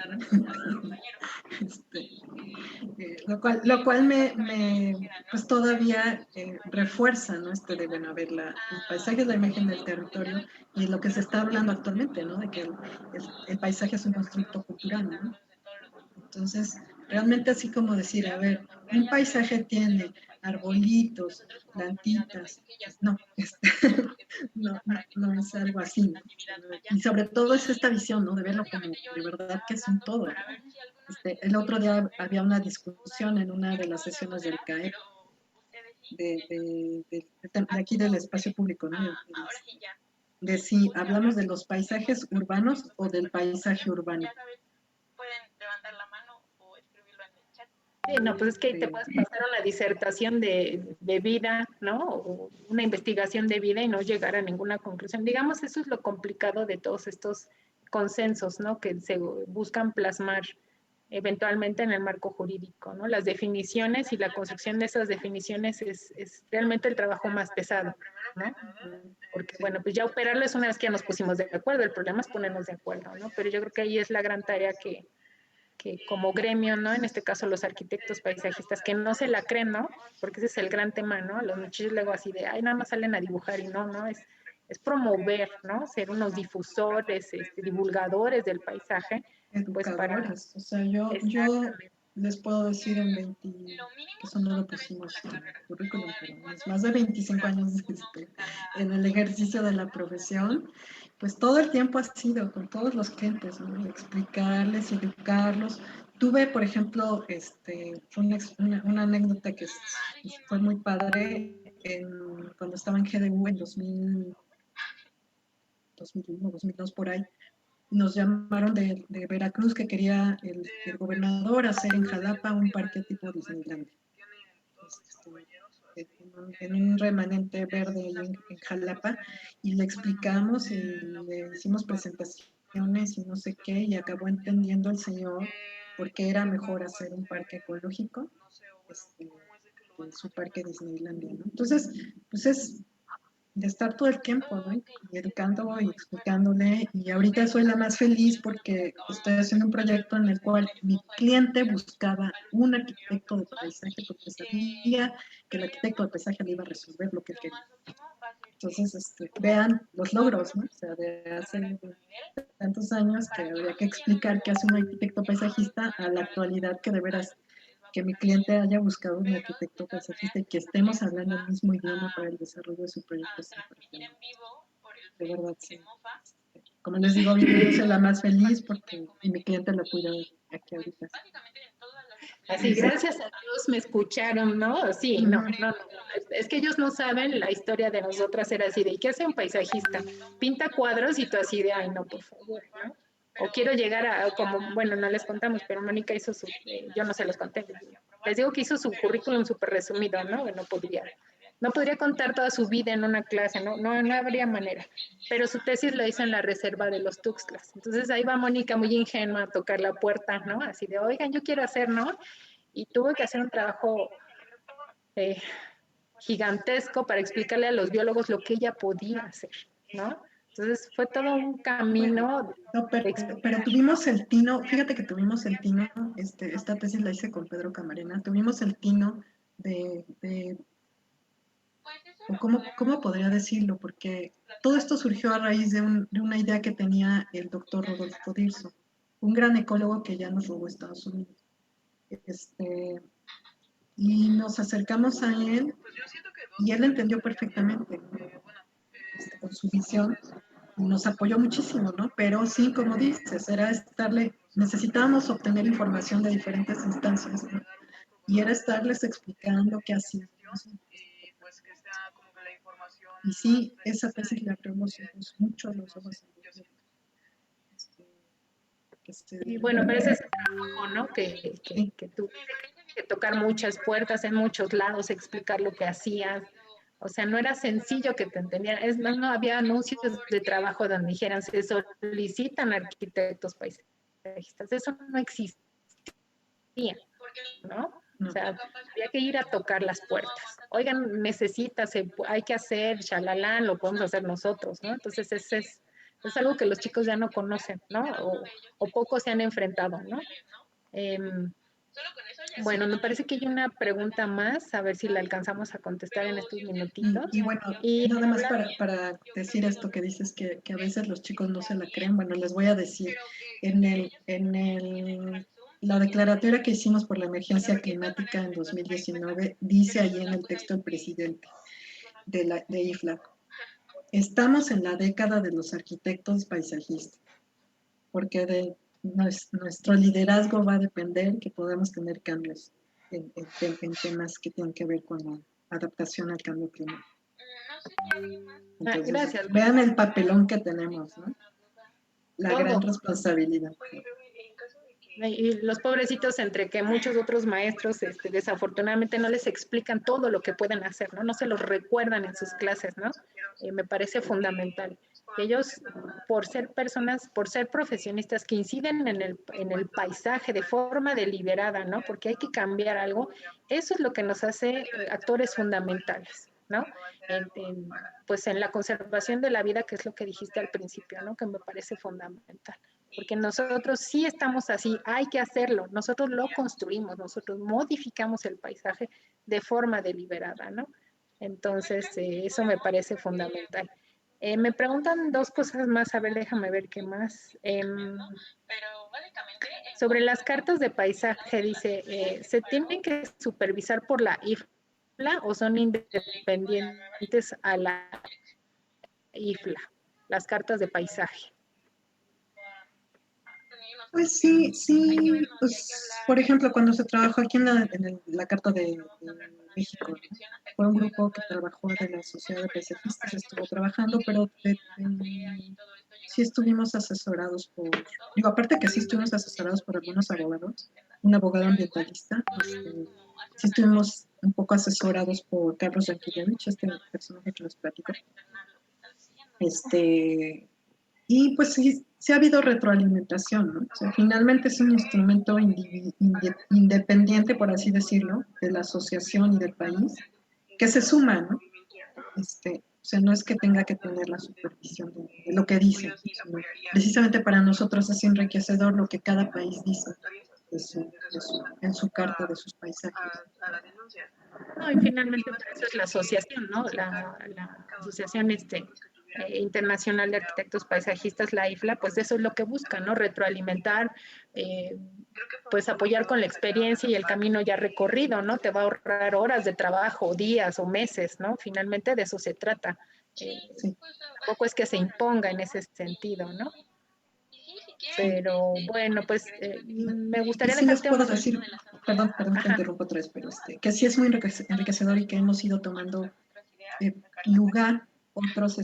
Speaker 2: Lo cual pues todavía refuerza, ¿no? De, bueno, a ver, el paisaje es la imagen del territorio y lo que se está hablando actualmente, ¿no? De que el paisaje es un constructo cultural, ¿no? Entonces, realmente así como decir, a ver, un paisaje tiene arbolitos, plantitas, no, no es algo así, ¿no? Y sobre todo es esta visión, ¿no? De verlo como de verdad que es un todo, ¿no? El otro día había una discusión en una de las sesiones del CAEP, de aquí del espacio público, ¿no? De si hablamos de los paisajes urbanos o del paisaje urbano.
Speaker 1: Sí, no, pues es que ahí te puedes pasar una disertación de vida, ¿no? O una investigación de vida y no llegar a ninguna conclusión. Digamos, eso es lo complicado de todos estos consensos, ¿no? Que se buscan plasmar eventualmente en el marco jurídico, ¿no? Las definiciones y la construcción de esas definiciones es realmente el trabajo más pesado, ¿no? Porque, bueno, pues ya operarlo es una vez que ya nos pusimos de acuerdo, el problema es ponernos de acuerdo, ¿no? Pero yo creo que ahí es la gran tarea que como gremio, ¿no? En este caso los arquitectos paisajistas, que no se la creen, ¿no? Porque ese es el gran tema, ¿no? Los muchachos luego así de, ay, nada más salen a dibujar y no, es promover, ¿no? Ser unos difusores, divulgadores del paisaje, pues para...
Speaker 2: Educadores, o sea, yo les puedo decir en 20, que eso no lo pusimos en el currículum, pero más de 25 años en el ejercicio de la profesión, pues todo el tiempo ha sido con todos los clientes, ¿no? Explicarles, educarlos. Tuve, por ejemplo, fue una anécdota que fue muy padre cuando estaba en GDU en 2001, 2002 por ahí. Nos llamaron de Veracruz que quería el gobernador hacer en Jalapa un parque tipo Disneylandia. En un remanente verde ahí en Jalapa, y le explicamos y le hicimos presentaciones y no sé qué, y acabó entendiendo el señor por qué era mejor hacer un parque ecológico que su parque Disneylandia, ¿no? Entonces, pues es de estar todo el tiempo, ¿no? Y educando y explicándole. Y ahorita soy la más feliz porque estoy haciendo un proyecto en el cual mi cliente buscaba un arquitecto de paisaje porque sabía que el arquitecto de paisaje le iba a resolver lo que él quería. Entonces, vean los logros, ¿no? O sea, de hace tantos años que habría que explicar qué hace un arquitecto paisajista a la actualidad, que de veras, que mi cliente haya buscado un arquitecto paisajista y que estemos hablando el mismo idioma para el desarrollo de su proyecto. De verdad, sí. Como les digo, yo soy la más feliz porque y mi cliente lo cuida aquí ahorita.
Speaker 1: Así, gracias a Dios me escucharon, ¿no? Sí, no. Es que ellos no saben la historia de nosotras, era así de, ¿qué hace un paisajista? Pinta cuadros y tú así de, ay, no, por favor, ¿no? O quiero llegar a, como, bueno, no les contamos, pero Mónica hizo su, yo no se los conté, les digo que hizo su currículum súper resumido, ¿no? No podría contar toda su vida en una clase, no habría manera. Pero su tesis la hizo en la reserva de los Tuxtlas. Entonces ahí va Mónica muy ingenua a tocar la puerta, ¿no? Así de, oigan, yo quiero hacer, ¿no? Y tuvo que hacer un trabajo gigantesco para explicarle a los biólogos lo que ella podía hacer, ¿no? Entonces fue todo un camino.
Speaker 2: No, pero tuvimos el tino, fíjate que tuvimos el tino, esta tesis la hice con Pedro Camarena, tuvimos el tino de ¿cómo podría decirlo? Porque todo esto surgió a raíz de una idea que tenía el doctor Rodolfo Dirso, un gran ecólogo que ya nos robó Estados Unidos. Y nos acercamos a él y él entendió perfectamente con su visión y nos apoyó muchísimo, ¿no? Pero sí, como dices, era necesitábamos obtener información de diferentes instancias, ¿no? Y era estarles explicando qué hacíamos. Y sí, esa tesis le abrió mucho los ojos.
Speaker 1: Y bueno, pero ese es el trabajo, ¿no? Que tuve que tocar muchas puertas en muchos lados, explicar lo que hacías. O sea, no era sencillo que te entendieran. No había anuncios de trabajo donde dijeran se solicitan arquitectos paisajistas. Eso no existía, ¿no? O sea, había que ir a tocar las puertas. Oigan, hay que hacer, shalalán, lo podemos hacer nosotros, ¿no? Entonces, es algo que los chicos ya no conocen, ¿no? O pocos se han enfrentado, ¿no? Bueno, me parece que hay una pregunta más, a ver si la alcanzamos a contestar en estos minutitos.
Speaker 2: Y bueno, nada más para decir esto que dices que a veces los chicos no se la creen, bueno, les voy a decir, la declaratoria que hicimos por la emergencia climática en 2019, dice ahí en el texto el presidente de IFLA, estamos en la década de los arquitectos paisajistas, porque nuestro liderazgo va a depender que podamos tener cambios en temas que tienen que ver con la adaptación al cambio climático. Entonces,
Speaker 1: gracias.
Speaker 2: Vean el papelón que tenemos, ¿no? La gran responsabilidad.
Speaker 1: Y los pobrecitos, entre que muchos otros maestros desafortunadamente no les explican todo lo que pueden hacer, ¿no? No se los recuerdan en sus clases, ¿no? Me parece fundamental. Ellos, por ser personas, por ser profesionistas que inciden en el paisaje de forma deliberada, ¿no? Porque hay que cambiar algo, eso es lo que nos hace actores fundamentales, ¿no? Pues en la conservación de la vida, que es lo que dijiste al principio, ¿no? Que me parece fundamental. Porque nosotros sí estamos así, hay que hacerlo, nosotros lo construimos, nosotros modificamos el paisaje de forma deliberada, ¿no? Entonces, eso me parece fundamental. Me preguntan dos cosas más, a ver, déjame ver qué más. Sobre las cartas de paisaje, dice, ¿se tienen que supervisar por la IFLA o son independientes a la IFLA, las cartas de paisaje?
Speaker 2: Pues sí, pues, por ejemplo, cuando se trabajó aquí en la Carta de México, ¿no? Fue un grupo que trabajó de la Sociedad de Paisajistas, estuvo trabajando, pero sí estuvimos asesorados aparte que sí estuvimos asesorados por algunos abogados, un abogado ambientalista, sí estuvimos un poco asesorados por Carlos Yankelevich, este personaje que les platico. Y pues sí ha habido retroalimentación, ¿no? O sea, finalmente es un instrumento independiente, por así decirlo, de la asociación y del país, que se suma, ¿no? O sea, no es que tenga que tener la supervisión de lo que dice, sino precisamente para nosotros es enriquecedor lo que cada país dice. en su carta de sus paisajes.
Speaker 1: No, y finalmente por eso es la asociación, ¿no? La Asociación Internacional de Arquitectos Paisajistas, la IFLA, pues eso es lo que busca, ¿no? Retroalimentar, pues apoyar con la experiencia y el camino ya recorrido, ¿no? Te va a ahorrar horas de trabajo, días o meses, ¿no? Finalmente de eso se trata. Tampoco es que se imponga en ese sentido, ¿no? Pero bueno, pues me gustaría
Speaker 2: sí les
Speaker 1: dejarte
Speaker 2: puedo
Speaker 1: unos...
Speaker 2: decir, perdón que interrumpo otra vez, pero que sí es muy enriquecedor y que hemos ido tomando lugar otros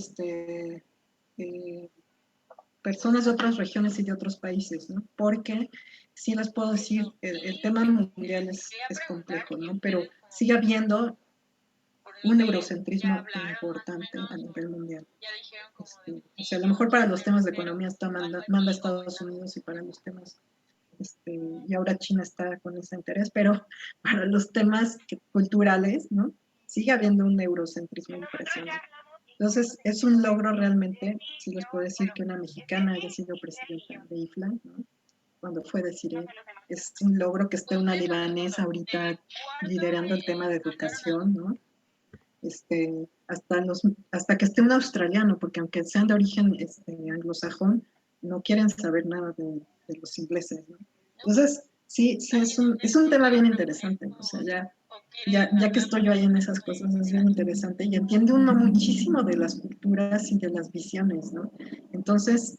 Speaker 2: personas de otras regiones y de otros países, ¿no? Porque sí les puedo decir, el tema mundial es complejo, ¿no? Pero sigue habiendo un eurocentrismo importante a nivel mundial. O sea, a lo mejor para los temas de economía manda Estados Unidos y para los temas, y ahora China está con ese interés, pero para los temas culturales, ¿no? Sigue habiendo un eurocentrismo impresionante. Entonces, es un logro realmente, si les puedo decir que una mexicana haya sido presidenta de IFLA, ¿no? Cuando fue decir, es un logro que esté una libanesa ahorita liderando el tema de educación, ¿no? Hasta que esté un australiano, porque aunque sean de origen anglosajón, no quieren saber nada de los ingleses, ¿no? Entonces, sí es un tema bien interesante, o sea, ya que estoy yo ahí en esas cosas, es bien interesante y entiende uno muchísimo de las culturas y de las visiones, ¿no? Entonces,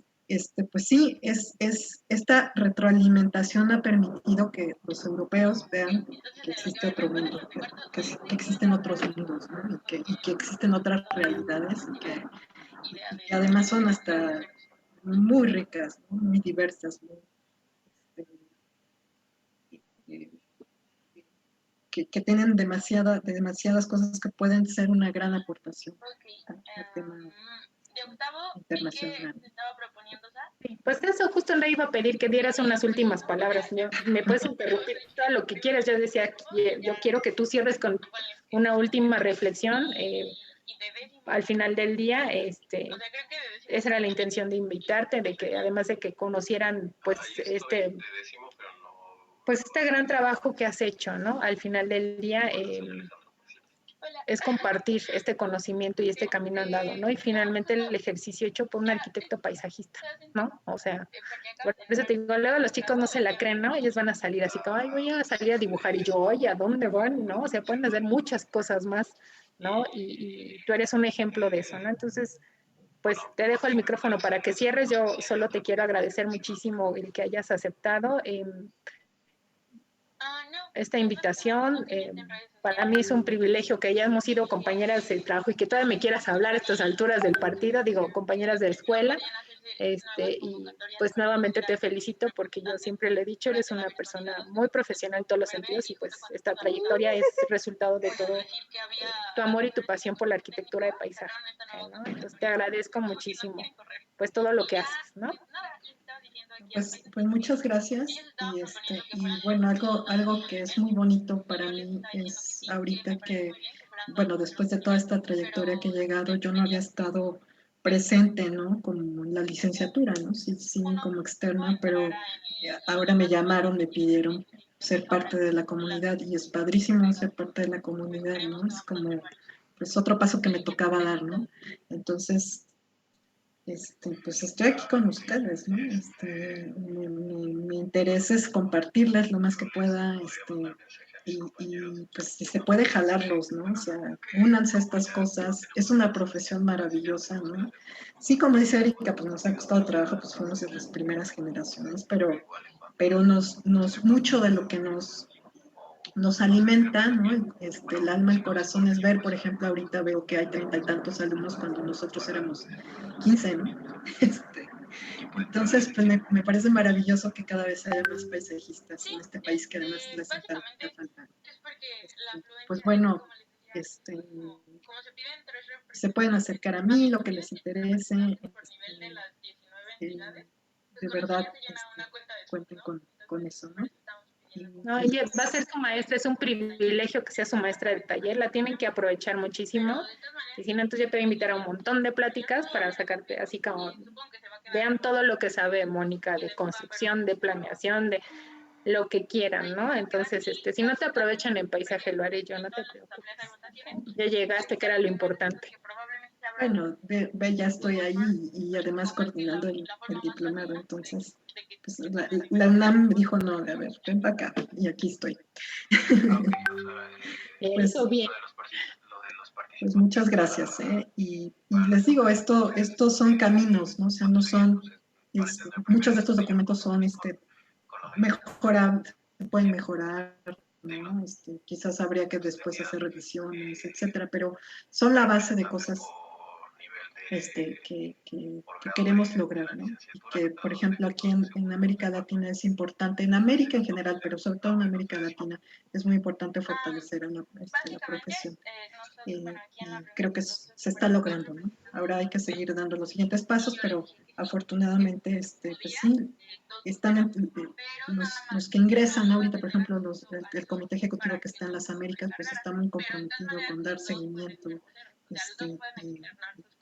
Speaker 2: pues sí, esta retroalimentación ha permitido que los europeos vean que existe otro mundo, que existen otros mundos, ¿no? Y que existen otras realidades y que además son hasta muy ricas, ¿no? Muy diversas, muy, eh, que tienen demasiadas cosas que pueden ser una gran aportación al tema internacional.
Speaker 1: Sí, pues eso, justo le iba a pedir que dieras unas últimas palabras. Me puedes interrumpir todo lo que quieras. Yo decía, yo quiero que tú cierres con una última reflexión. Al final del día, esa era la intención de invitarte, de que además de que conocieran pues este gran trabajo que has hecho, ¿no? Al final del día es compartir este conocimiento y este camino andado, ¿no? Y finalmente el ejercicio hecho por un arquitecto paisajista, ¿no? O sea, por eso te digo, luego los chicos no se la creen, ¿no? Ellos van a salir así como, ay, voy a salir a dibujar, y yo, oye, ¿a dónde van? ¿No? O sea, pueden hacer muchas cosas más, ¿no? Y tú eres un ejemplo de eso, ¿no? Entonces, pues te dejo el micrófono para que cierres. Yo solo te quiero agradecer muchísimo el que hayas aceptado esta invitación. Para mí es un privilegio que ya hemos sido compañeras de trabajo y que todavía me quieras hablar a estas alturas del partido, digo, compañeras de escuela. Y pues nuevamente te felicito porque yo siempre le he dicho, eres una persona muy profesional en todos los sentidos y pues esta trayectoria es resultado de todo tu amor y tu pasión por la arquitectura de paisaje, ¿no? Entonces te agradezco muchísimo pues todo lo que haces, ¿no?
Speaker 2: Pues muchas gracias y bueno, algo que es muy bonito para mí es ahorita que, bueno, después de toda esta trayectoria que he llegado, yo no había estado presente, ¿no? Como en la licenciatura, ¿no? Sí, como externa, pero ahora me llamaron, me pidieron ser parte de la comunidad y es padrísimo ser parte de la comunidad, ¿no? Es como, pues otro paso que me tocaba dar, ¿no? Entonces, pues estoy aquí con ustedes, ¿no? Mi interés es compartirles lo más que pueda, pues si se puede jalarlos, ¿no? O sea, únanse a estas cosas, es una profesión maravillosa, ¿no? Sí, como dice Erika, pues nos ha costado trabajo, pues fuimos de las primeras generaciones, pero mucho de lo que nos alimenta, ¿no? El alma, el corazón es ver, por ejemplo, ahorita veo que hay 30 y tantos alumnos cuando nosotros éramos 15, ¿no? Entonces, pues me parece maravilloso que cada vez haya más paisajistas en este país que además les hace tanta falta. Pues bueno, se pueden acercar a mí, lo que les interese, de verdad, cuenten con eso, ¿no?
Speaker 1: No, ella va a ser su maestra, es un privilegio que sea su maestra de taller, la tienen que aprovechar muchísimo. Y si no, entonces yo te voy a invitar a un montón de pláticas para sacarte así como, vean todo lo que sabe Mónica de construcción, de planeación, lo que quieran, ¿no? Entonces, si no te aprovechan en paisaje, lo haré yo, no te preocupes. Ya llegaste, que era lo importante.
Speaker 2: Bueno, ve, ya estoy ahí y además coordinando el diplomado, entonces pues la UNAM dijo, no, a ver, ven para acá, y aquí estoy. Pues,
Speaker 1: Eso bien.
Speaker 2: pues muchas gracias, ¿eh? Y les digo, estos son caminos, ¿no? O sea, no son, muchos de estos documentos son mejorables, se pueden mejorar, ¿no? Quizás habría que después hacer revisiones, etcétera, pero son la base de cosas que queremos lograr, ¿no? Y que, por ejemplo, aquí en América Latina es importante, en América en general, pero sobre todo en América Latina, es muy importante fortalecer a la profesión. Y creo que se está logrando, ¿no? Ahora hay que seguir dando los siguientes pasos, pero afortunadamente, pues sí, están los que ingresan ahorita, por ejemplo, el comité ejecutivo que está en las Américas, pues está muy comprometido con dar seguimiento,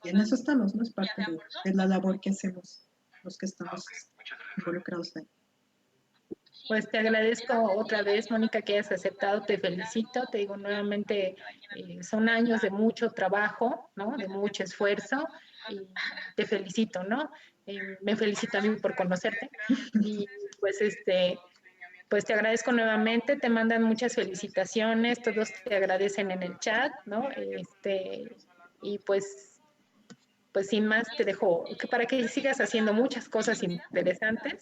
Speaker 2: y en eso estamos, ¿no? Es parte de la labor que hacemos los que estamos involucrados ahí.
Speaker 1: Pues te agradezco otra vez, Mónica, que hayas aceptado, te felicito, te digo nuevamente, son años de mucho trabajo, ¿no? De mucho esfuerzo, y te felicito, ¿no? Me felicito a mí por conocerte, y pues te agradezco nuevamente, te mandan muchas felicitaciones, todos te agradecen en el chat, ¿no? Y pues sin más te dejo para que sigas haciendo muchas cosas interesantes